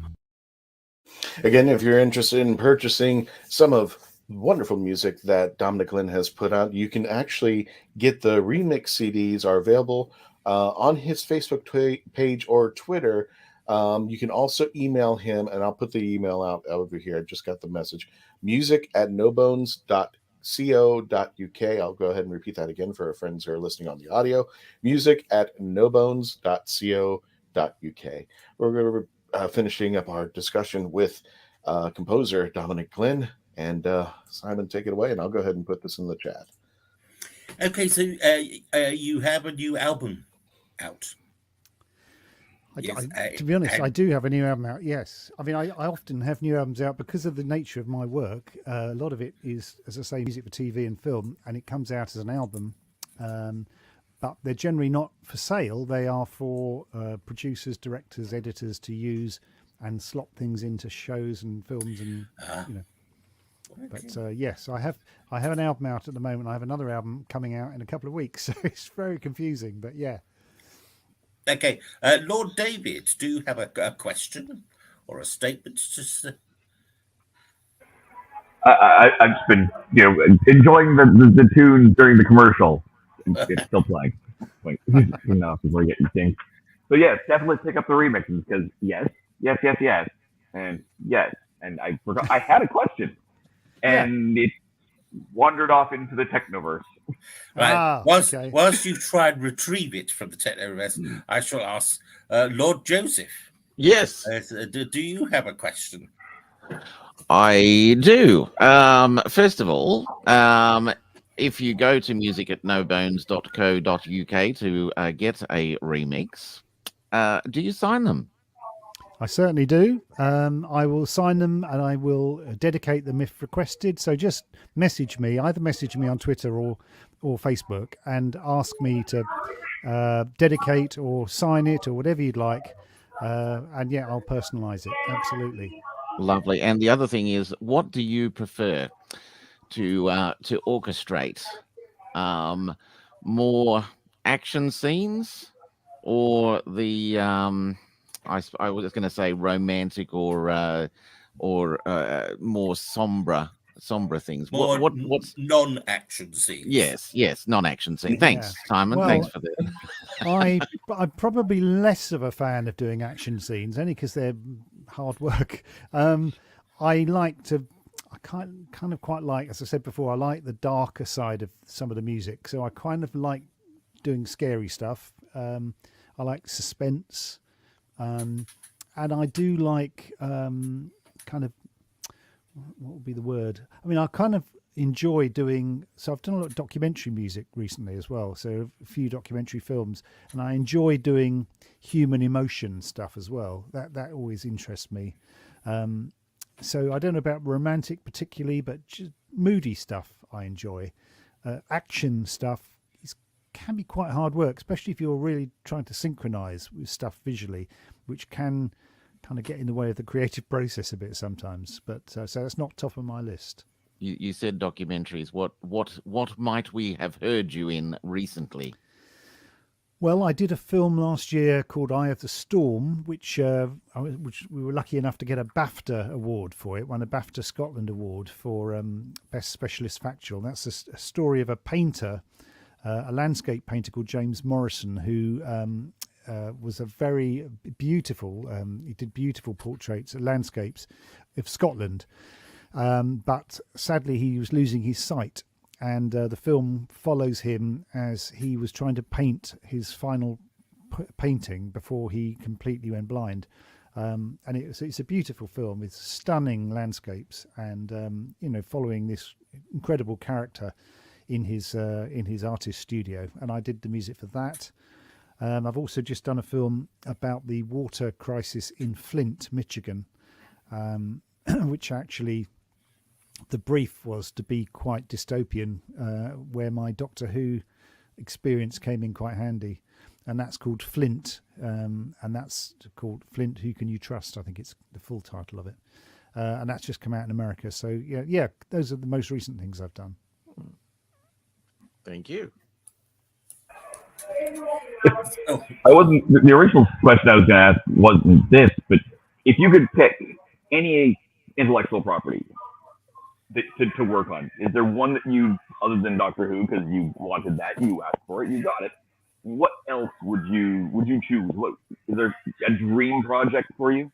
Again, if you're interested in purchasing some of the wonderful music that Dominic Glynn has put out, you can actually get the remix CDs are available on his Facebook page or Twitter. You can also email him, and I'll put the email out over here. I just got the message. music@nobones.co.uk. I'll go ahead and repeat that again for our friends who are listening on the audio. music@nobones.co.uk. We're going to finishing up our discussion with composer Dominic Glynn. And Simon, take it away, and I'll go ahead and put this in the chat. Okay, so you have a new album out. To be honest, I do have a new album out, yes. I mean, I often have new albums out because of the nature of my work. A lot of it is, as I say, music for TV and film, and it comes out as an album. But they're generally not for sale. They are for producers, directors, editors to use and slot things into shows and films, and you know. But yes, I have an album out at the moment. I have another album coming out in a couple of weeks, so it's very confusing. But yeah. Okay, Lord David, do you have a question or a statement to say? I've just been, enjoying the tune during the commercial. It's still playing. Wait, enough before getting synced. So yes, definitely pick up the remixes because yes, and yes, and I forgot I had a question, and it wandered off into the Technoverse. Right. Whilst you try and retrieve it from the Technoverse, I shall ask Lord Joseph. Yes. Do you have a question? I do. First of all, if you go to music@nobones.co.uk to get a remix, do you sign them? I certainly do. I will sign them and I will dedicate them if requested. So just message me, either message me on Twitter or Facebook, and ask me to dedicate or sign it or whatever you'd like. And yeah, I'll personalize it. Absolutely. Lovely. And the other thing is, what do you prefer to orchestrate? More action scenes, or the I was going to say romantic or more somber things. More What's non-action scenes? Yes, non-action scene. Yeah. Thanks, Simon. Well, Thanks for that. I'm probably less of a fan of doing action scenes, only because they're hard work. I kind of quite like, as I said before, I like the darker side of some of the music. So I kind of like doing scary stuff. I like suspense, and I do like kind of, what would be the word? I mean, I kind of enjoy doing, so I've done a lot of documentary music recently as well, so a few documentary films, and I enjoy doing human emotion stuff as well. That always interests me. So I don't know about romantic particularly, but just moody stuff I enjoy. Action stuff can be quite hard work, especially if you're really trying to synchronize with stuff visually, which can kind of get in the way of the creative process a bit sometimes. But so that's not top of my list. You said documentaries. What might we have heard you in recently? Well, I did a film last year called Eye of the Storm, which we were lucky enough to get a BAFTA award for. It won a BAFTA Scotland award for Best Specialist Factual. That's a story of a painter, a landscape painter called James Morrison, who was a very beautiful, he did beautiful portraits, landscapes of Scotland. But sadly, he was losing his sight. And the film follows him as he was trying to paint his final painting before he completely went blind. And it's a beautiful film with stunning landscapes and, following this incredible character in his artist studio. And I did the music for that. I've also just done a film about the water crisis in Flint, Michigan, which actually... the brief was to be quite dystopian, where my Doctor Who experience came in quite handy. And that's called Flint. And that's called Flint, Who Can You Trust? I think it's the full title of it. And that's just come out in America. So, yeah, those are the most recent things I've done. Thank you. The original question I was going to ask wasn't this, but if you could pick any intellectual property to work on, is there one that you, other than Doctor Who, because you wanted that, you asked for it, you got it, what else would you choose? Is there a dream project for you?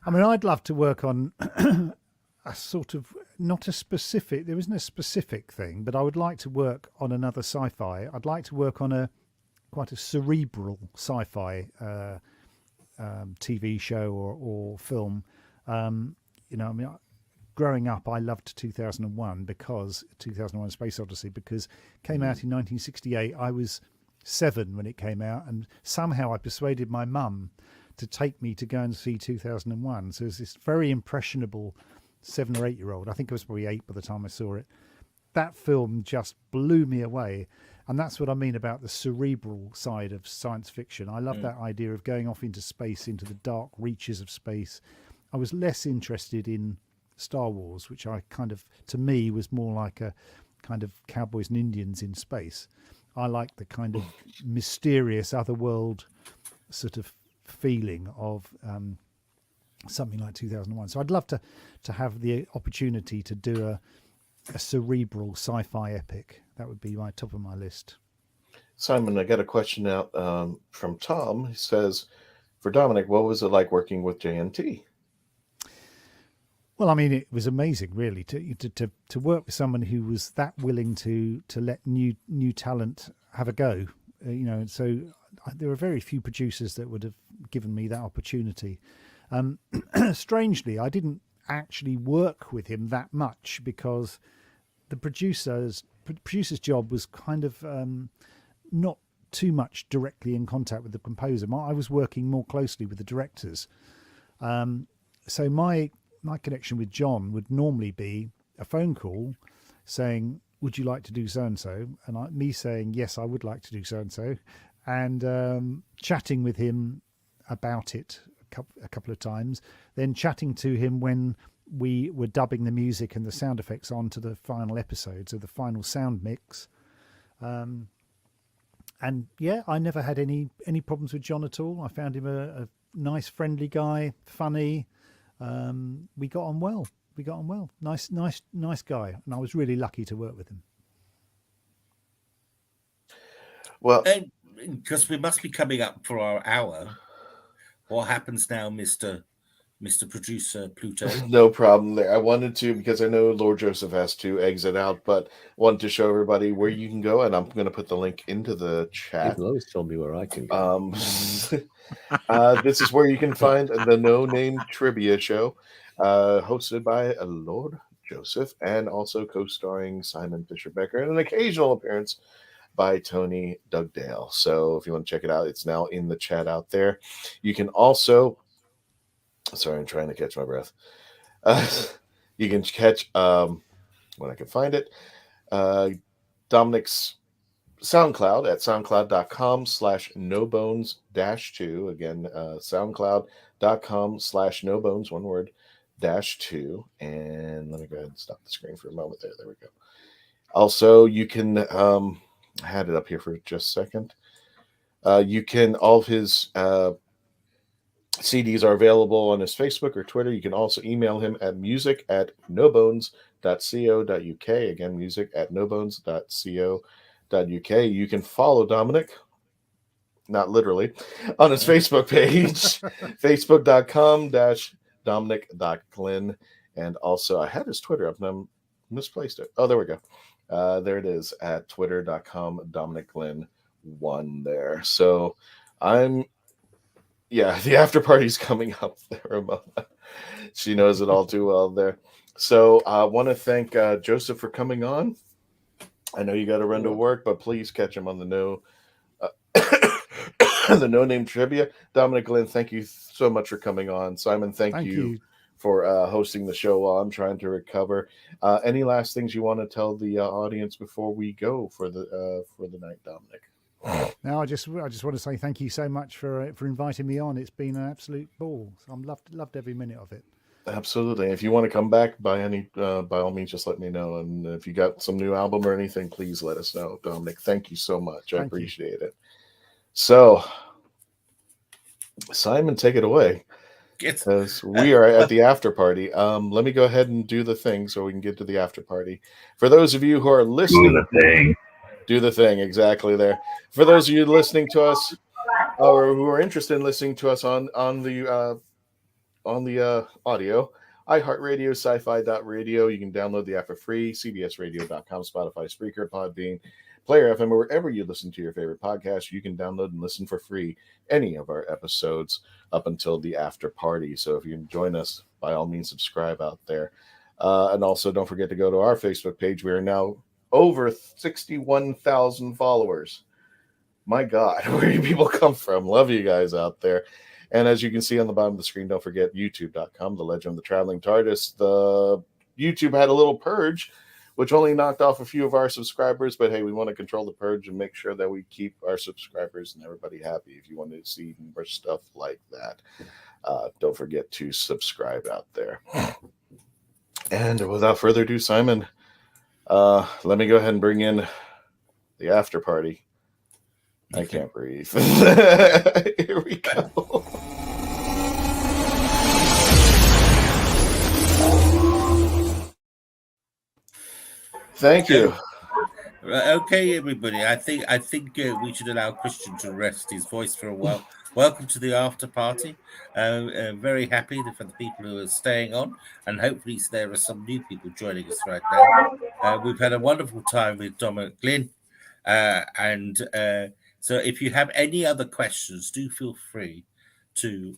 I mean, I'd love to work on a sort of, there isn't a specific thing, but I would like to work on another sci-fi. I'd like to work on quite a cerebral sci-fi TV show or film. Growing up, I loved 2001 Space Odyssey, because it came out in 1968. I was 7 when it came out, and somehow I persuaded my mum to take me to go and see 2001. So it was this very impressionable 7 or 8 year old. I think I was probably 8 by the time I saw it. That film just blew me away. And that's what I mean about the cerebral side of science fiction. I love that idea of going off into space, into the dark reaches of space. I was less interested in Star Wars, which to me was more like a kind of cowboys and Indians in space. I like the kind of mysterious otherworld sort of feeling of something like 2001. So I'd love to have the opportunity to do a cerebral sci-fi epic. That would be my top of my list. Simon, I got a question out from Tom. He says, for Dominic, what was it like working with JNT? Well, I mean, it was amazing, really, to work with someone who was that willing to let new talent have a go. So there were very few producers that would have given me that opportunity. Strangely, I didn't actually work with him that much, because the producer's job was kind of not too much directly in contact with the composer. I was working more closely with the directors. So my connection with John would normally be a phone call saying, would you like to do so and so? And me saying yes, I would like to do so and so, and chatting with him about it a couple of times, then chatting to him when we were dubbing the music and the sound effects onto the final episodes of the final sound mix. And yeah, I never had any problems with John at all. I found him a nice, friendly guy, funny. We got on well. Nice guy. And I was really lucky to work with him. Well, because we must be coming up for our hour. What happens now, Mr. Producer Pluto? No problem there. I wanted to, because I know Lord Joseph has to exit out, but wanted to show everybody where you can go, and I'm going to put the link into the chat. You've always told me where I can go. This is where you can find the No Name Trivia Show, hosted by Lord Joseph, and also co-starring Simon Fisher-Becker, and an occasional appearance by Tony Dugdale. So if you want to check it out, it's now in the chat out there. You can also, sorry, I'm trying to catch my breath. You can catch, when I can find it, Dominic's SoundCloud at soundcloud.com/nobones-2. Again, soundcloud.com/nobones, one word, -2. And let me go ahead and stop the screen for a moment there. There we go. Also, you can, I had it up here for just a second. You can, all of his CDs are available on his Facebook or Twitter. You can also email him at music@nobones.co.uk. Again, music@nobones.co.uk. You can follow Dominic, not literally, on his Facebook page, facebook.com/Dominic.Glynn. And also, I had his Twitter up and I misplaced it. Oh, there we go. There it is at twitter.com, Dominic Glynn 1 there. So the after party's coming up there, Ramona. She knows it all too well there. So I want to thank Joseph for coming on. I know you got to run to work, but please catch him on the No Name Trivia. Dominic Glynn, thank you so much for coming on. Simon, thank you for hosting the show while I'm trying to recover. Any last things you want to tell the audience before we go for the night, Dominic? No, I just want to say thank you so much for inviting me on. It's been an absolute ball. I'm loved every minute of it. Absolutely. If you want to come back by all means, just let me know. And if you got some new album or anything, please let us know, Dominic. Thank you so much. I appreciate it. So, Simon, take it away. Because we are at the after party. Let me go ahead and do the thing so we can get to the after party. For those of you who are listening, do the thing exactly there. For those of you listening to us, or who are interested in listening to us on the audio, iHeartRadio, sci-fi.radio. You can download the app for free. CBSRadio.com, Spotify, Spreaker, Podbean, Player FM, or wherever you listen to your favorite podcast. You can download and listen for free any of our episodes up until the after party. So if you can join us, by all means, subscribe out there. And also, don't forget to go to our Facebook page. We are now over 61,000 followers. My God, where do people come from? Love you guys out there. And as you can see on the bottom of the screen, don't forget youtube.com, The Legend of the Traveling TARDIS. The YouTube had a little purge, which only knocked off a few of our subscribers. But hey, we want to control the purge and make sure that we keep our subscribers and everybody happy. If you want to see more stuff like that, don't forget to subscribe out there. And without further ado, Simon, let me go ahead and bring in the after party. I can't breathe. Here we go. Thank you. Okay, everybody. I think we should allow Christian to rest his voice for a while. Welcome to the after party. Very happy for the people who are staying on, and hopefully there are some new people joining us right now. We've had a wonderful time with Dominic Glynn, so if you have any other questions, do feel free to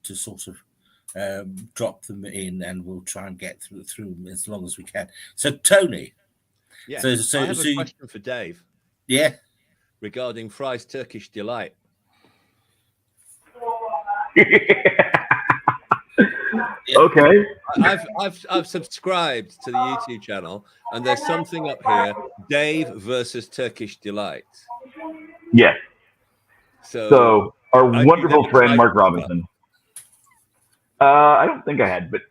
sort of drop them in, and we'll try and get through them as long as we can. So, Tony. Yeah. I have a question for Dave. Yeah. Regarding Fry's Turkish Delight. Okay. I've subscribed to the YouTube channel, and there's something up here: Dave versus Turkish Delight. Yes. So our wonderful friend Mark that. Robinson. I don't think I had, but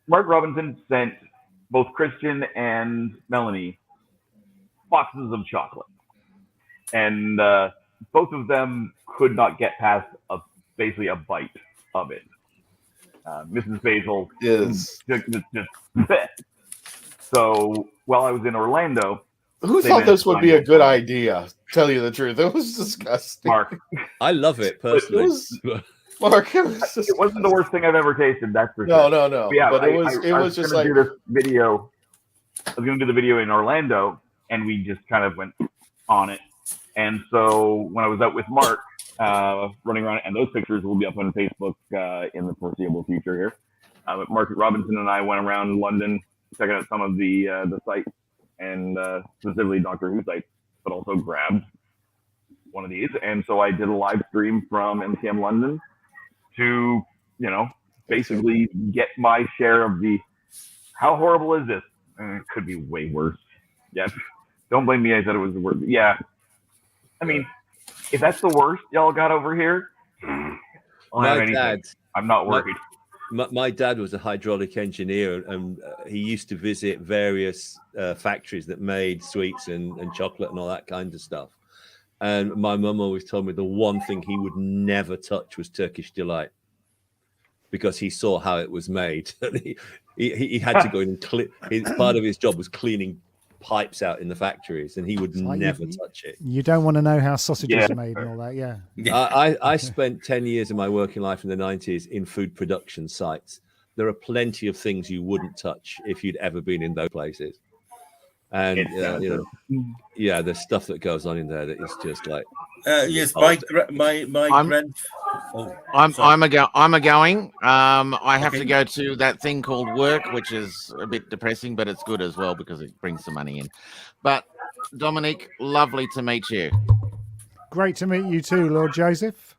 Mark Robinson sent both Christian and Melanie boxes of chocolate, and both of them could not get past basically a bite of it. Mrs. Basil is just so while I was in Orlando. Who thought this would be a good idea? Tell you the truth, it was disgusting. Mark, I love it personally. Mark, it wasn't the worst thing I've ever tasted. That's for sure. No. But yeah, but it was just like do this video. I was going to do the video in Orlando, and we just kind of went on it. And so when I was out with Mark, running around, and those pictures will be up on Facebook in the foreseeable future here. But Mark Robinson and I went around London, checking out some of the sites, and specifically Doctor Who sites, but also grabbed one of these. And so I did a live stream from MCM London to, basically get my share of the, how horrible is this? It could be way worse. Yeah. Don't blame me. I said it was the worst. Yeah. I mean, if that's the worst y'all got over here, I'm not worried. My dad was a hydraulic engineer, and he used to visit various factories that made sweets and chocolate and all that kind of stuff. And my mum always told me the one thing he would never touch was Turkish Delight, because he saw how it was made. he had to go in and part of his job was cleaning pipes out in the factories, and he would never touch it. You don't want to know how sausages are made and all that, yeah. I spent 10 years of my working life in the 90s in food production sites. There are plenty of things you wouldn't touch if you'd ever been in those places. And, there's stuff that goes on in there that is just like... yes, my grand... I'm a going. I have to go to that thing called work, which is a bit depressing, but it's good as well because it brings some money in. But Dominic, lovely to meet you. Great to meet you too, Lord Joseph.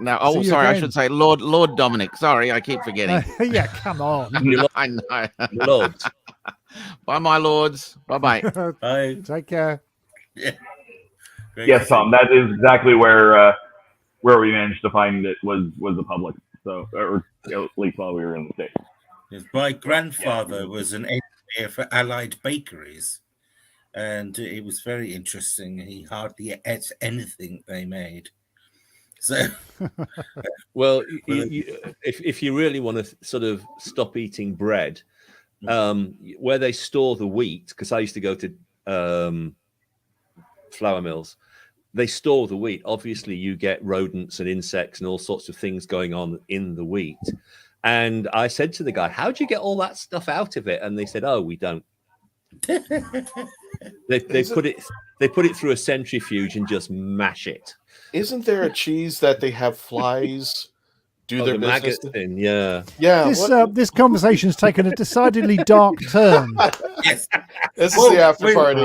No, sorry, I should say Lord Dominic. Sorry, I keep forgetting. Yeah, come on. I know. Lord. Bye, my lords. Bye. Bye. Take care. Yeah. Yes, Tom. That is exactly where we managed to find it was the public. So, or at least while we were in the States. Yes, my grandfather was an engineer for Allied Bakeries, and it was very interesting. He hardly ate anything they made. So, well, if you really want to sort of stop eating bread, where they store the wheat, because I used to go to flour mills, they store the wheat. Obviously, you get rodents and insects and all sorts of things going on in the wheat. And I said to the guy, "How do you get all that stuff out of it?" And they said, "Oh, we don't." They put it through a centrifuge and just mash it. Isn't there a cheese that they have flies do their business thing? Yeah. This conversation's taken a decidedly dark turn. Yes. This is the after party.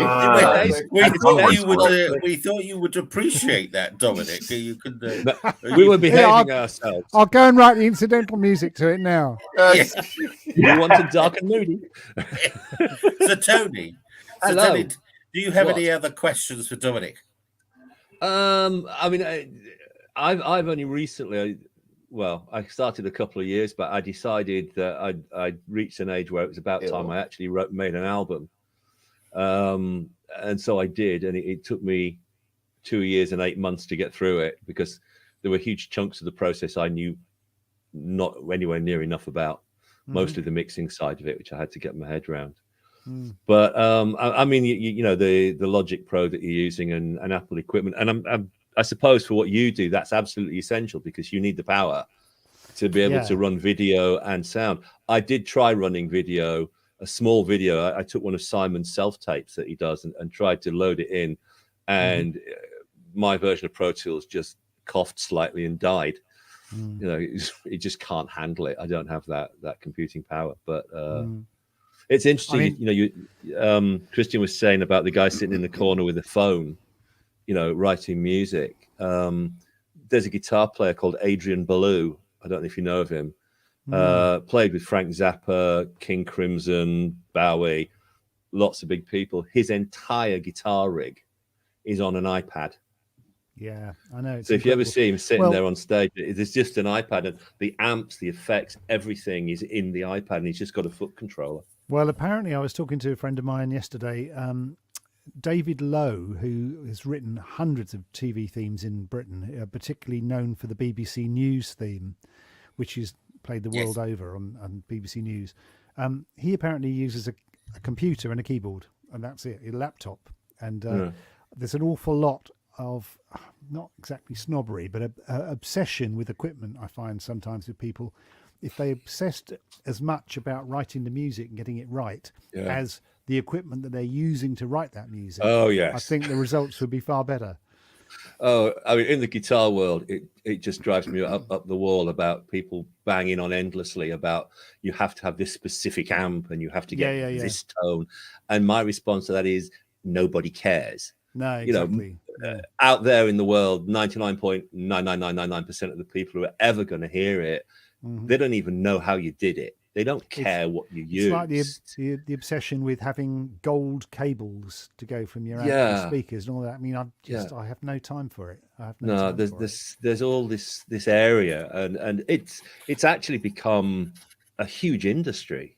We thought you would appreciate that, Dominic. You could. We were behaving ourselves. I'll go and write the incidental music to it now. Yes. You wanted dark and moody. So Tony, do you have any other questions for Dominic? I mean, I've only recently. Well, I started a couple of years, but I decided that I'd reached an age where it was about time I actually made an album. And so I did, and it took me 2 years and 8 months to get through it, because there were huge chunks of the process I knew not anywhere near enough about, mostly the mixing side of it, which I had to get my head around. But I mean, you know, the Logic Pro that you're using and Apple equipment, and I suppose for what you do, that's absolutely essential, because you need the power to be able to run video and sound. I did try running video, a small video. I took one of Simon's self-tapes that he does and tried to load it in, and my version of Pro Tools just coughed slightly and died. You know, it just can't handle it. I don't have that computing power. But it's interesting. I mean, you know, Christian was saying about the guy sitting in the corner with a phone, you know, writing music. There's a guitar player called Adrian Ballou. I don't know if you know of him. Played with Frank Zappa, King Crimson, Bowie, lots of big people. His entire guitar rig is on an iPad. Yeah, I know. So if you ever see him sitting there on stage, there's just an iPad, and the amps, the effects, everything is in the iPad, and he's just got a foot controller. Well, apparently I was talking to a friend of mine yesterday, David Lowe, who has written hundreds of TV themes in Britain, particularly known for the BBC News theme, which is played the world over on BBC News. He apparently uses a computer and a keyboard, and that's it, a laptop. And there's an awful lot of, not exactly snobbery, but obsession with equipment, I find sometimes with people. If they obsessed as much about writing the music and getting it right as the equipment that they're using to write that music, I think the results would be far better. Oh, I mean, in the guitar world, it just drives me up the wall about people banging on endlessly about you have to have this specific amp and you have to get this tone. And my response to that is nobody cares. No, exactly. Out there in the world, 99.99999% of the people who are ever going to hear it, they don't even know how you did it. They don't care what you use. It's like the obsession with having gold cables to go from your amp speakers and all that. I mean, I have no time for it. I have no time for it. There's all this area, and it's actually become a huge industry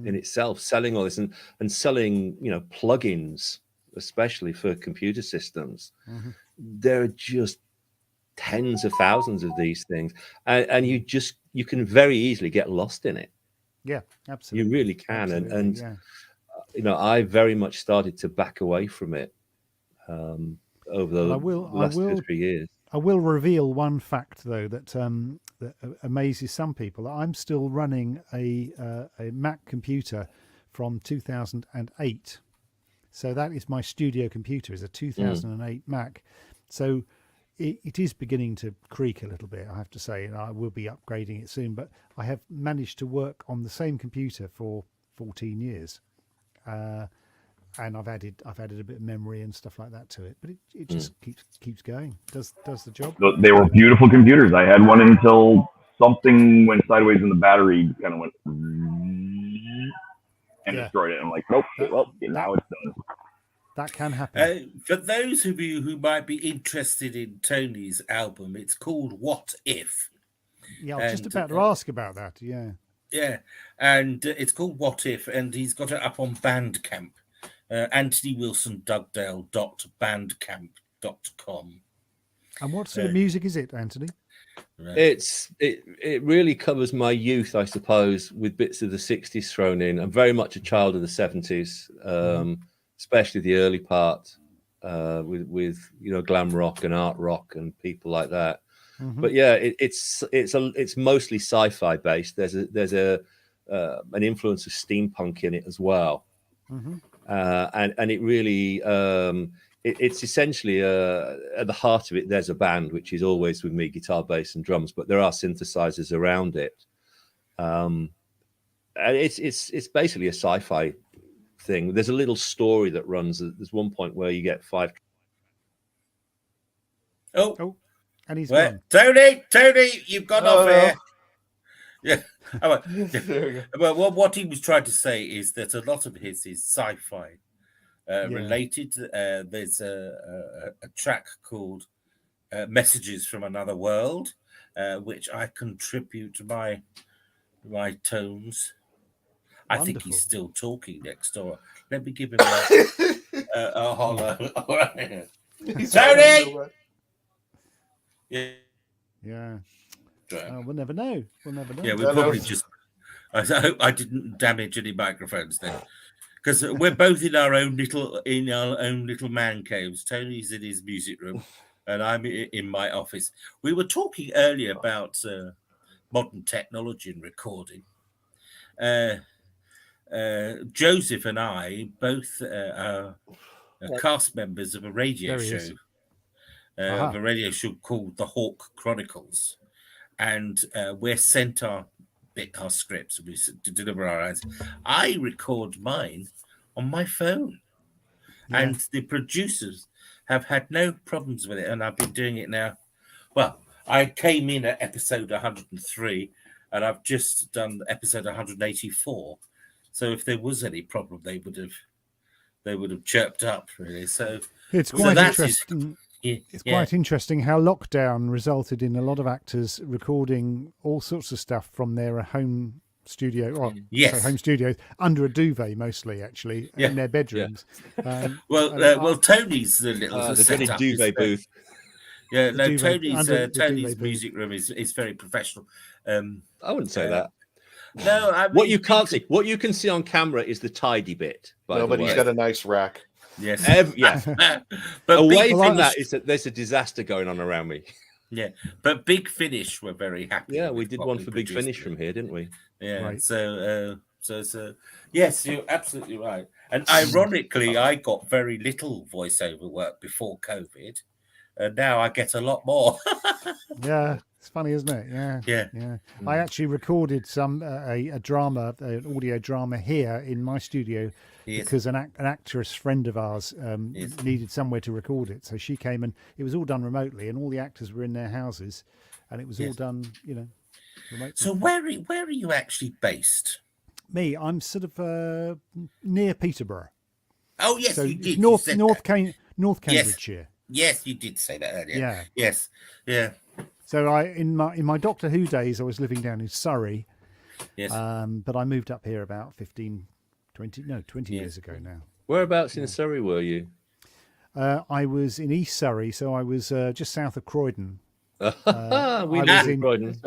in itself, selling all this and selling, plugins, especially for computer systems. There are just tens of thousands of these things, and you can very easily get lost in it. Yeah, absolutely. You really can. And I very much started to back away from it over the last 2 or 3 years. I will reveal one fact though that amazes some people. I'm still running a Mac computer from 2008. So that is my studio computer, is a 2008 Mac. So it is beginning to creak a little bit, I have to say, and I will be upgrading it soon. But I have managed to work on the same computer for 14 years, and I've added a bit of memory and stuff like that to it. But it just keeps going, does the job. They were beautiful computers. I had one until something went sideways in the battery, kind of went and destroyed it. I'm like, nope. Well, now it's done. That can happen. For those of you who might be interested in Tony's album, it's called What If? Yeah, I was just about to ask about that. Yeah. Yeah, and it's called What If, and he's got it up on Bandcamp. AnthonyWilson.Dugdale.bandcamp.com. And what sort of music is it, Anthony? It really covers my youth, I suppose, with bits of the 60s thrown in. I'm very much a child of the 70s. Especially the early part with glam rock and art rock and people like that. But yeah, it's mostly sci-fi based. There's an influence of steampunk in it as well, and it really it's essentially at the heart of it. There's a band which is always with me, guitar, bass, and drums, but there are synthesizers around it. And it's basically a sci-fi thing. There's a little story that runs. There's one point where you get 5. Oh, and he's gone. Tony, you've gone off here. Yeah. Well, what he was trying to say is that a lot of his is sci-fi related. There's a track called "Messages from Another World," which I contribute my tones. I think he's still talking next door. Let me give him a holler. Tony! Yeah. We'll never know. Yeah, we probably just... I hope I didn't damage any microphones then. Because we're both in our own little man caves. Tony's in his music room and I'm in my office. We were talking earlier about modern technology and recording. Joseph and I both are cast members of a radio show, of a radio show called The Hawk Chronicles, and we're sent our scripts to deliver our ads. I record mine on my phone, and the producers have had no problems with it, and I've been doing it now. Well, I came in at episode 103. and I've just done episode 184. So if there was any problem, they would have chirped up, really. So it's quite interesting. It's quite interesting how lockdown resulted in a lot of actors recording all sorts of stuff from their home studio, or home studios under a duvet, mostly actually, in their bedrooms. Well, Tony's the little the duvet booth. Yeah, no, Tony's music room is very professional. I wouldn't say that. No, I mean, what you can't see, what you can see on camera is the tidy bit. But he's got a nice rack. Yes. But away from that is that there's a disaster going on around me. Yeah, but Big Finish were very happy. Yeah, we did one for Big Finish from here, didn't we? Yeah. Right. So yes, you're absolutely right. And ironically, I got very little voiceover work before COVID, and now I get a lot more. Yeah, it's funny, isn't it? Yeah. I actually recorded a drama, an audio drama here in my studio. Because an actress friend of ours needed somewhere to record it, so she came, and it was all done remotely, and all the actors were in their houses, and it was all done, remotely. So where are you actually based? Me, I'm sort of near Peterborough. Oh yes, so you did. North Cambridgeshire. Yes, you did say that earlier. Yeah. Yes. Yeah. So in my Doctor Who days, I was living down in Surrey. Yes. But I moved up here about 20 years ago now. Whereabouts in Surrey were you? I was in East Surrey, so I was just south of Croydon. We lived in Croydon.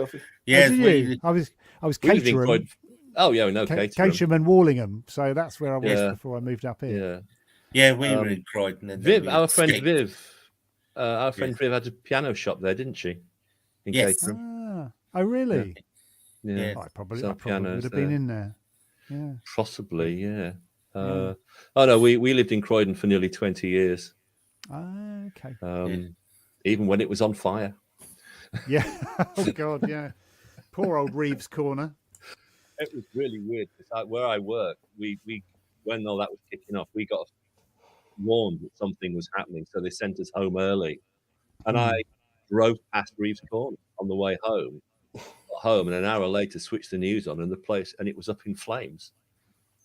Yes, I was Caterham. Oh yeah, we know Caterham. Caterham and Wallingham, so that's where I was before I moved up here. Yeah, we were in Croydon. And Viv, our friend Viv had a piano shop there, didn't she? In Caterham. Oh really? Yeah. I probably would have been in there. Yeah. Possibly, yeah. Oh no, we lived in Croydon for nearly 20 years. Okay. Even when it was on fire. Yeah. Oh God, yeah. Poor old Reeves Corner. It was really weird. Where I work, we when all that was kicking off, we got warned that something was happening, so they sent us home early. And I drove past Reeves Corner on the way home. Home, and an hour later switched the news on, and it was up in flames.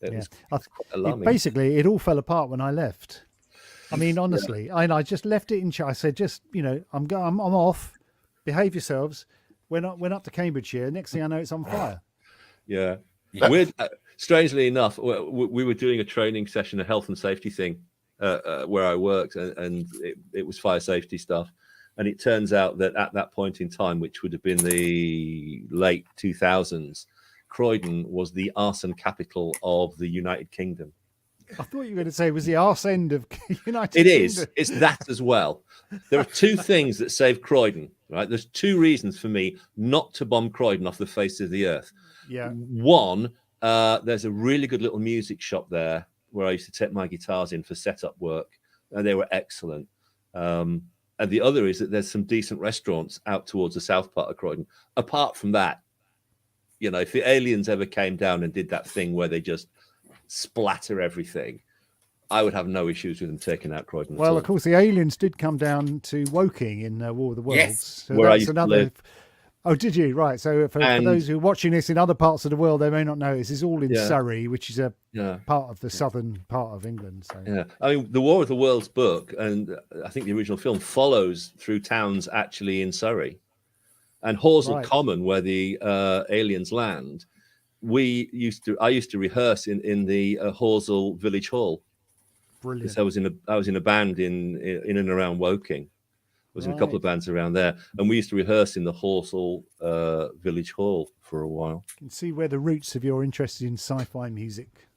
It was quite alarming. Basically, it all fell apart when I left. I mean, honestly, I just left it in charge. I said, just I'm off. Behave yourselves. Went up to Cambridgeshire. Next thing I know, it's on fire. Yeah. Weird. Strangely enough, we were doing a training session, a health and safety thing, where I worked, and it was fire safety stuff. And it turns out that at that point in time, which would have been the late 2000s, Croydon was the arson capital of the United Kingdom. I thought you were going to say it was the arse end of United Kingdom. It is. It's that as well. There are two things that saved Croydon, right? There's two reasons for me not to bomb Croydon off the face of the earth. Yeah. One, there's a really good little music shop there where I used to take my guitars in for setup work, and they were excellent. And the other is that there's some decent restaurants out towards the south part of Croydon. Apart from that, if the aliens ever came down and did that thing where they just splatter everything, I would have no issues with them taking out Croydon. Well, of course, the aliens did come down to Woking in War of the Worlds. Yes, so where I used to live. Oh, did you? Right. So for those who are watching this in other parts of the world, they may not know this is all in Surrey, which is a part of the southern part of England. So. Yeah. I mean, the War of the Worlds book, and I think the original film follows through towns actually in Surrey. And Horsell Common, where the aliens land, I used to rehearse in the Horsell Village Hall. Brilliant. Because I was in a band in and around Woking. I was in a couple of bands around there, and we used to rehearse in the Horsell Village Hall for a while. You can see where the roots of your interest in sci-fi music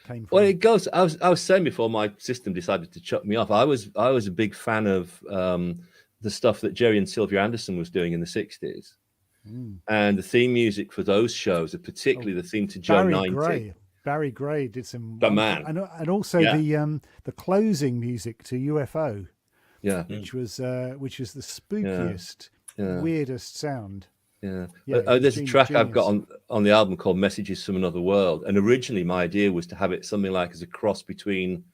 came from. Well, it goes. I was saying before my system decided to chuck me off. I was a big fan of the stuff that Jerry and Sylvia Anderson was doing in the 60s, and the theme music for those shows, and particularly the theme to Joe 90. Barry Gray did some. The man, and also the closing music to UFO. Yeah, which was the spookiest, weirdest sound. Yeah. There's a track I've got on the album called "Messages from Another World," and originally my idea was to have it something like as a cross between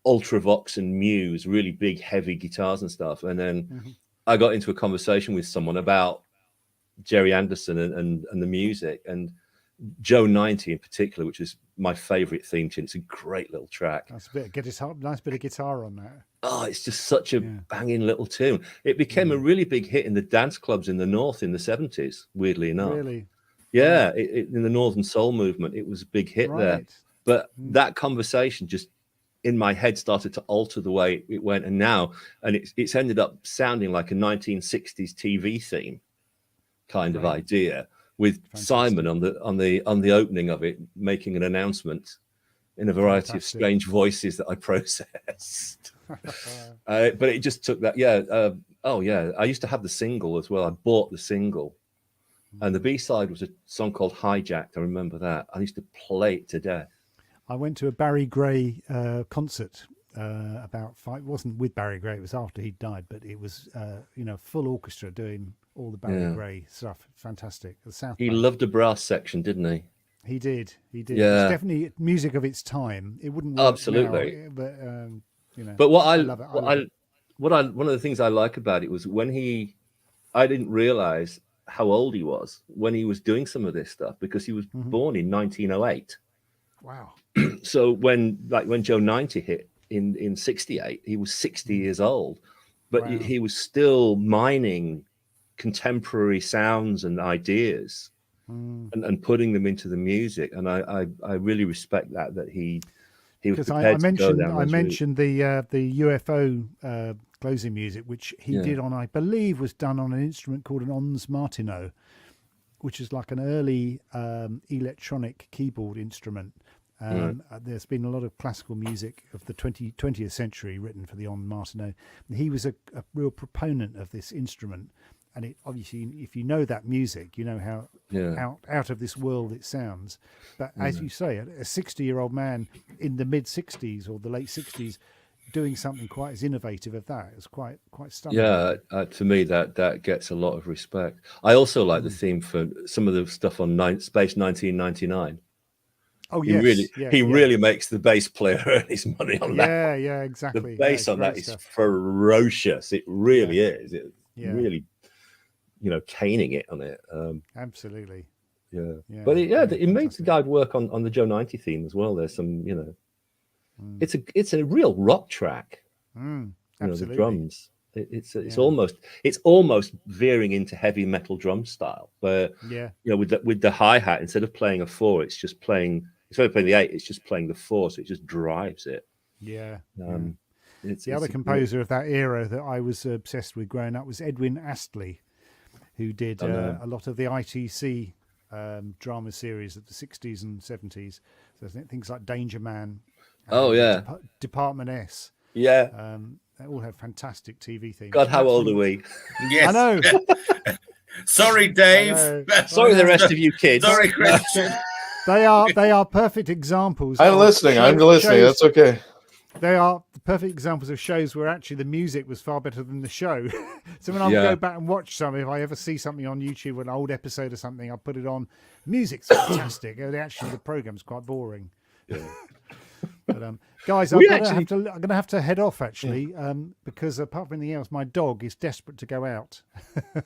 Ultravox and Muse, really big, heavy guitars and stuff. And then I got into a conversation with someone about Jerry Anderson and the music, and Joe 90 in particular, which is my favorite theme tune. It's a great little track. That's a bit of nice bit of guitar on that. Oh, it's just such a banging little tune. It became a really big hit in the dance clubs in the North in the 70s, weirdly enough. Really? Yeah, in the Northern Soul movement, it was a big hit there. But that conversation just in my head started to alter the way it went, and it's ended up sounding like a 1960s TV theme kind of idea, with Simon on the opening of it making an announcement in a variety of strange voices that I processed. But it just took that. I used to have the single as well. I bought the single, and the B-side was a song called Hijacked. I remember that. I used to play it to death. I went to a Barry Gray concert about 5. It wasn't with Barry Gray. It was after he died, but it was full orchestra doing all the Barry Gray stuff. Fantastic. He loved a brass section, didn't he? He did. Yeah. It's definitely music of its time. It wouldn't work absolutely now, but But I love it. one of the things I like about it was I didn't realize how old he was when he was doing some of this stuff, because he was born in 1908. Wow. So when Joe 90 hit in 68, he was 60 years old, but he was still mining contemporary sounds and ideas and putting them into the music. And I really respect that he was prepared to go down. I mentioned the UFO closing music, which he did on, I believe, was done on an instrument called an Ons Martineau, which is like an early electronic keyboard instrument. There's been a lot of classical music of the 20th century written for the Ons Martineau. He was a real proponent of this instrument, and it obviously, if you know that music, you know how out of this world it sounds. But as you say, a 60-year-old man in the mid 60s or the late 60s doing something quite as innovative as that is quite stunning. Yeah, to me that gets a lot of respect. I also like the theme for some of the stuff on Space 1999. Oh, he really makes the bass player earn his money on that. Yeah, exactly. The bass on that is ferocious. It really is. It really, caning it on it. Absolutely. Yeah. But it makes the guy work on the Joe 90 theme as well. There's some, it's a real rock track. Absolutely. The drums. It's almost veering into heavy metal drum style, where with the hi-hat, instead of playing a 4, it's just playing. Instead of playing the 8, it's just playing the 4, so it just drives it. It's the other composer of that era that I was obsessed with growing up was Edwin Astley, who did a lot of the ITC drama series of the 60s and 70s. So things like Danger Man. Department S. Yeah. They all have fantastic TV themes. God, how old are we? Yes. I know. Sorry, Dave. Sorry, the rest of you kids. Sorry, Christian. They are perfect examples. I'm listening. That's okay. They are the perfect examples of shows where actually the music was far better than the show. So when I go back and watch something, if I ever see something on YouTube, an old episode or something, I'll put it on. music's fantastic. Actually, the program's quite boring. Yeah. But guys, I'm going to have to head off actually, because apart from anything else, my dog is desperate to go out.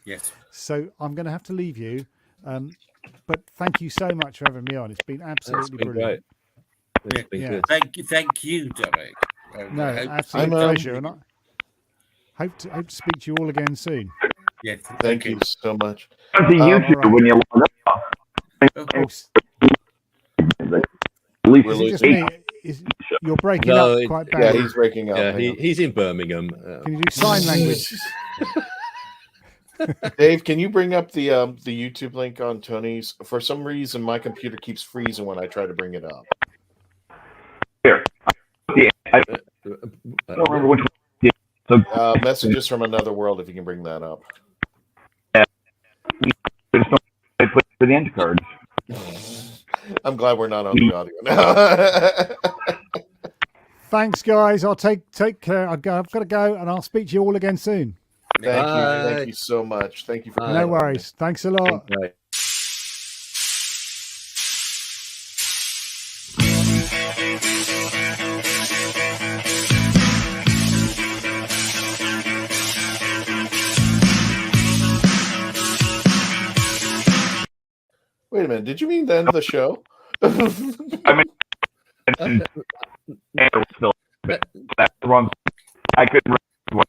Yes. So I'm going to have to leave you. But thank you so much for having me on. It's been absolutely brilliant. It's been good. Thank you, Dominic. No, absolute pleasure, and I hope to speak to you all again soon. Yes, thank you so much. To YouTube when you log off. Is it just me? You're breaking up quite bad. Yeah, he's breaking up. Yeah, he's in Birmingham. Can you do sign language? Dave, can you bring up the YouTube link on Tony's? For some reason, my computer keeps freezing when I try to bring it up. Here. Yeah, I don't remember which one. So, messages from another world, if you can bring that up. Yeah. I put for the end card. I'm glad we're not on the audio now. Thanks, guys. I'll take care. I've got to go, and I'll speak to you all again soon. Thank you so much. Thank you for no worries. Thanks a lot. Wait a minute. Did you mean to end the show? I mean, that's wrong. I couldn't remember what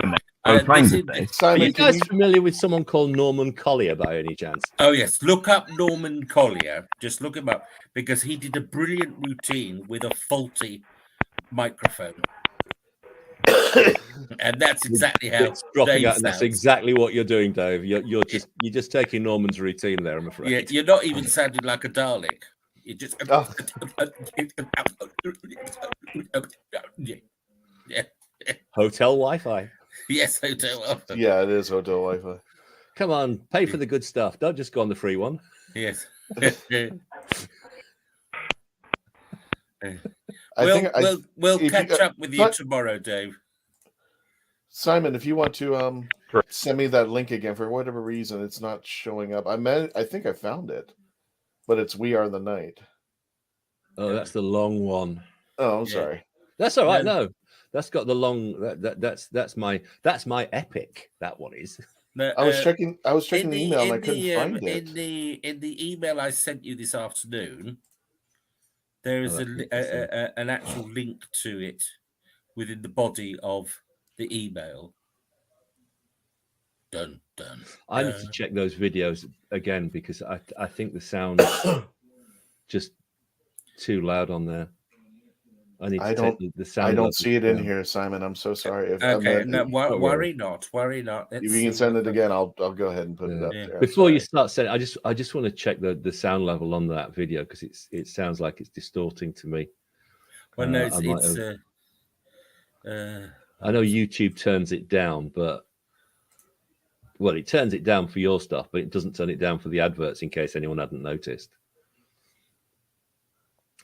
in there. I was trying to say. Simon, are you guys familiar with someone called Norman Collier by any chance? Oh, yes. Look up Norman Collier. Just look him up because he did a brilliant routine with a faulty microphone. And that's exactly how it's dropping Dave out, and that's sounds. exactly what you're doing, Dave. You're just taking Norman's routine there, I'm afraid. Yeah, you're not even sounding like a Dalek. You just yeah. Hotel Wi-Fi. Yes, hotel Wi-Fi. Yeah, it is hotel Wi-Fi. Come on, pay for the good stuff. Don't just go on the free one. Yes. We'll catch up with you tomorrow, Dave. Simon, if you want to send me that link again, for whatever reason, it's not showing up. I think I found it, but it's We Are the Night. Oh, that's the long one. Oh, I'm sorry. That's all right. No, that's got the long. That's my epic. That one is. No, I was checking the email and I couldn't find it. In the email I sent you this afternoon, there is an actual link to it within the body of the email. Dun, dun, I need to check those videos again because I think the sound is just too loud on there. I don't see it in here, Simon. I'm so sorry. Okay, worry not. If you can send it again, I'll go ahead and put it up there. Before you start saying, I just want to check the sound level on that video because it sounds like it's distorting to me. Well, no, I know YouTube turns it down, but it turns it down for your stuff, but it doesn't turn it down for the adverts in case anyone hadn't noticed.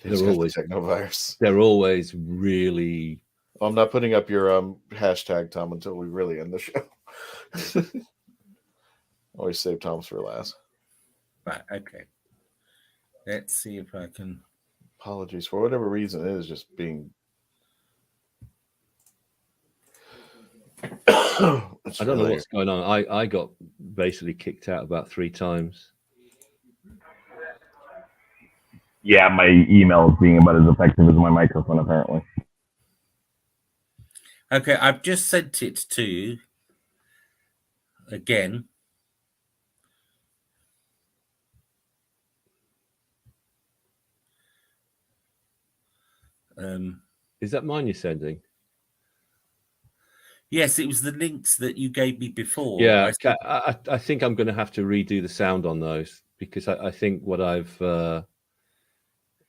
They're always really. I'm not putting up your hashtag, Tom, until we really end the show. Always save Tom's for last. Right. Okay. Let's see if I can. Apologies for whatever reason it is just being. I don't know what's going on. I got basically kicked out about 3 times. Yeah, my email is being about as effective as my microphone, apparently. Okay, I've just sent it to you again. Is that mine you're sending? Yes, it was the links that you gave me before. Yeah, I think I'm going to have to redo the sound on those because I think what I've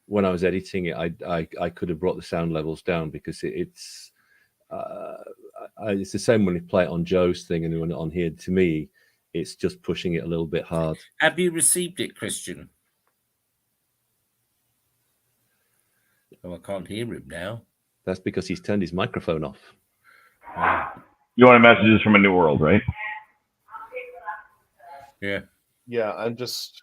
when I was editing it, I could have brought the sound levels down because it's the same when you play it on Joe's thing and when on here. To me, it's just pushing it a little bit hard. Have you received it, Christian? Oh, I can't hear him now. That's because he's turned his microphone off. You want messages from a new world, right? Yeah. Yeah, I'm just.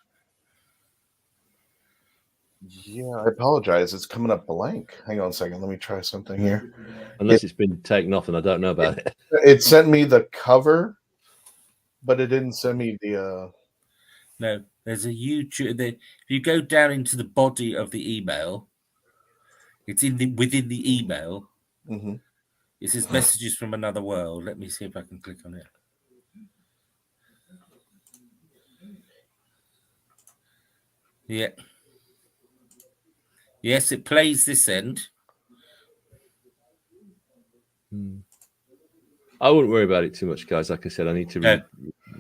Yeah, I apologize. It's coming up blank. Hang on a second. Let me try something here. Unless it's been taken off and I don't know about it. It sent me the cover, but it didn't send me the. No, there's a YouTube. If you go down into the body of the email, it's within the email. Mm-hmm. It says messages from another world. Let me see if I can click on it. Yeah. Yes, it plays this end. I wouldn't worry about it too much, guys. Like I said, I need to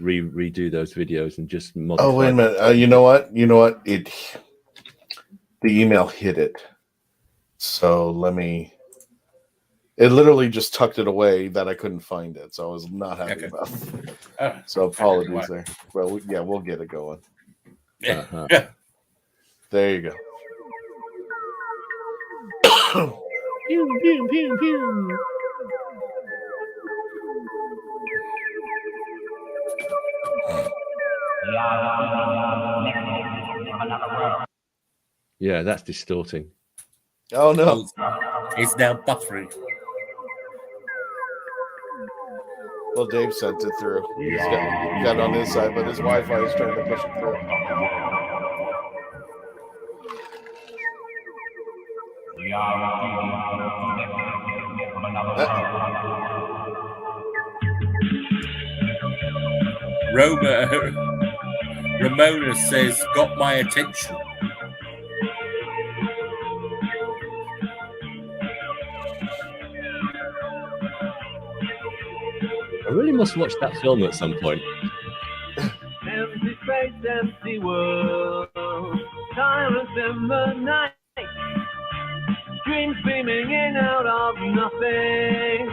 redo those videos and just modify. Oh, wait a minute. You know what? The email hid it. So let me. It literally just tucked it away that I couldn't find it. So I was not happy about it. So apologies there. Well, yeah, we'll get it going. Uh-huh. There you go. Pew, pew, pew, pew. Yeah, that's distorting. Oh no. It's now buffering. Well, Dave sent it through. He's got it on his side, but his Wi-Fi is trying to push it through. Ramona says, got my attention. I really must watch that film at some point. Empty space, empty world, silence in the night, dreams beaming in out of nothing.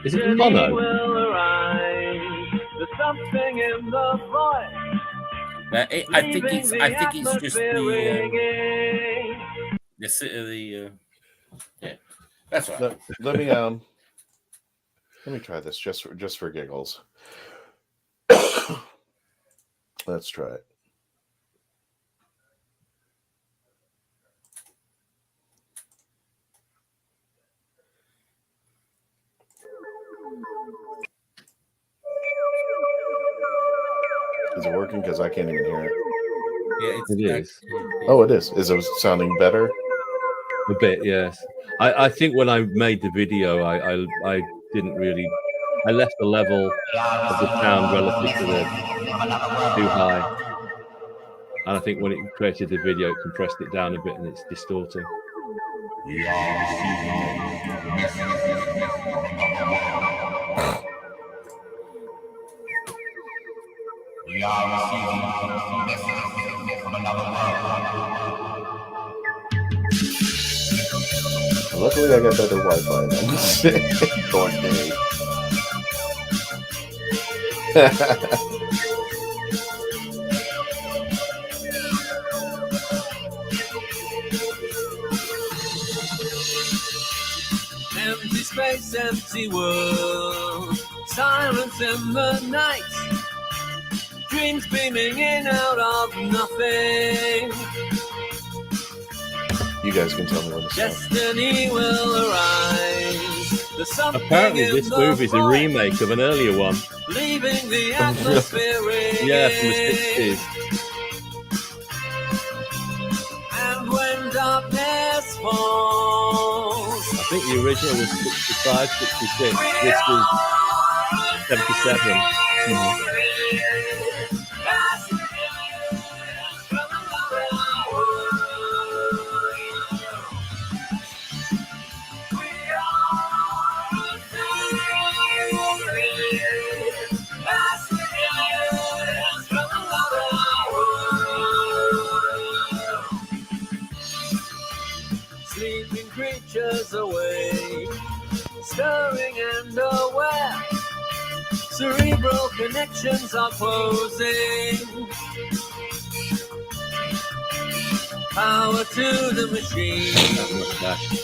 Is it mono? Will arise. There's something in the voice. I think it's just yeah. That's right. Let me try this just for giggles. Let's try it. Is it working? Because I can't even hear it. Yeah, it is. Oh, it is. Is it sounding better? A bit, yes. I think when I made the video, I didn't really. I left the level of the sound relative to the too high, and I think when it created the video, it compressed it down a bit, and it's distorting. We are receiving messages from another world. Luckily, I got better Wi-Fi than going day. Empty space, empty world, silence in the night. Dreams beaming in out of nothing. You guys can tell me when to stop. Destiny will arise. Apparently, this movie is a remake of an earlier one. Leaving the atmosphere yeah, from the 60s. And when darkness falls, I think the original was 65, 66. This was 77. Mm-hmm. sleeping creatures awake, stirring and aware. Cerebral connections are closing. Power to the machine.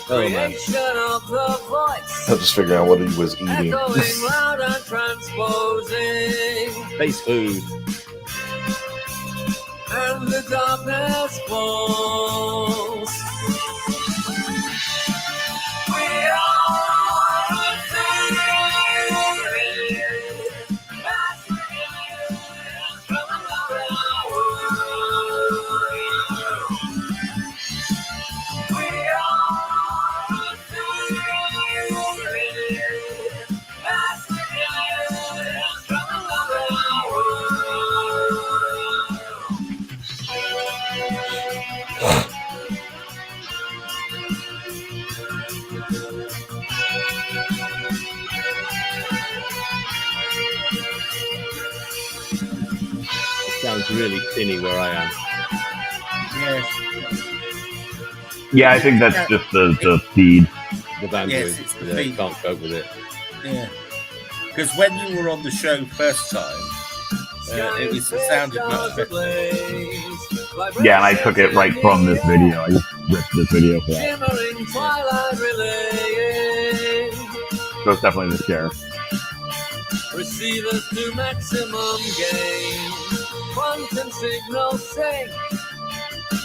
Creation of the voice. I'll just figure out what he was eating. Echoing loud and transposing. Space food. And the darkness falls. We are a theory. From another world. We are a theory. From another It sounds really tinny where I am. Yes. Yeah, I think that's just the feed. The bandwidth. Yes, it's the feed. Can't cope with it. Yeah. Because when you were on the show first time, it sounded much better. Yeah, and I took it right from this video. I just ripped this video for that. shimmering twilight relaying. So it's definitely the share. Receivers to maximum gain. Quantum signals sing.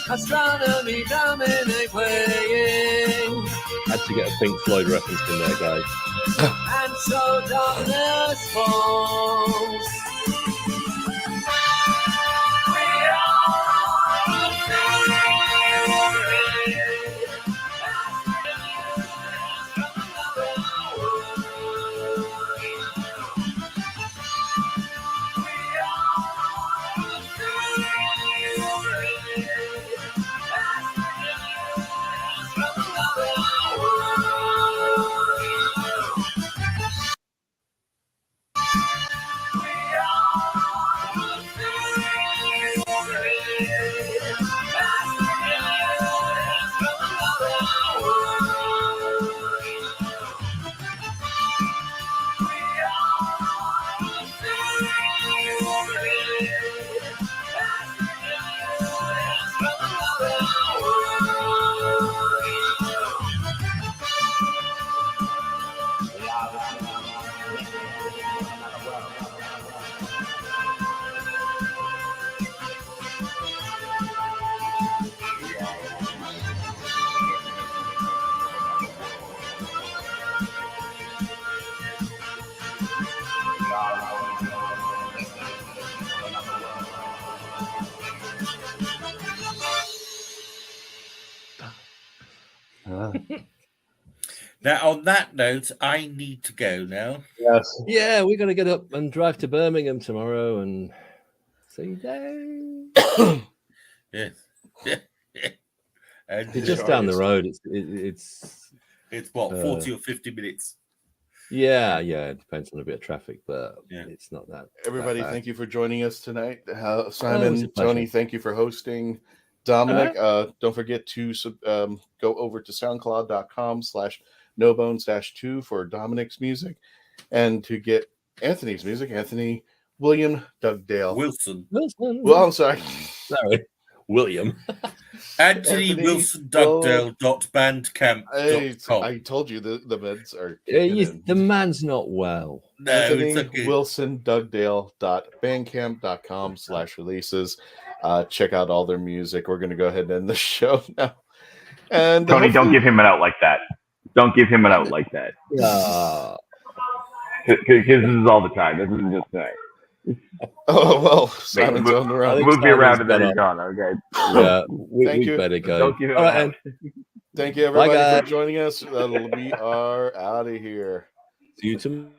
Astronomy dominate playing. Had to get a Pink Floyd reference in there, guys. And so darkness falls. We are a theory. Now, on that note, I need to go now. Yes. Yeah, we're going to get up and drive to Birmingham tomorrow and see Dave. Yes. And It's just down the road. It's what, 40 or 50 minutes? Yeah, it depends on a bit of traffic, but it's not that. Everybody, that bad. thank you for joining us tonight. it was a Simon, pleasure. Tony, thank you for hosting. Dominic, don't forget to go over to soundcloud.com/nobones-2 for Dominic's music, and to get Anthony's music, Anthony William Dugdale. Wilson. Well, I'm sorry. Sorry. William. Anthony Wilson Dugdale.bandcamp.com. I told you the meds are. The man's not well. No, Anthony it's okay. Wilson Dugdale.bandcamp.com/releases. Check out all their music. We're going to go ahead and end the show now. And Tony, don't give him an out like that. Don't give him an out like that. Because this is all the time. This isn't just tonight. Oh, well, Simon's on the run. Move me around and then he's gone, okay? Yeah, Thank you. better go. Don't give him All an right, out. Thank you, everybody, Bye, for joining us. We are out of here. See you tomorrow.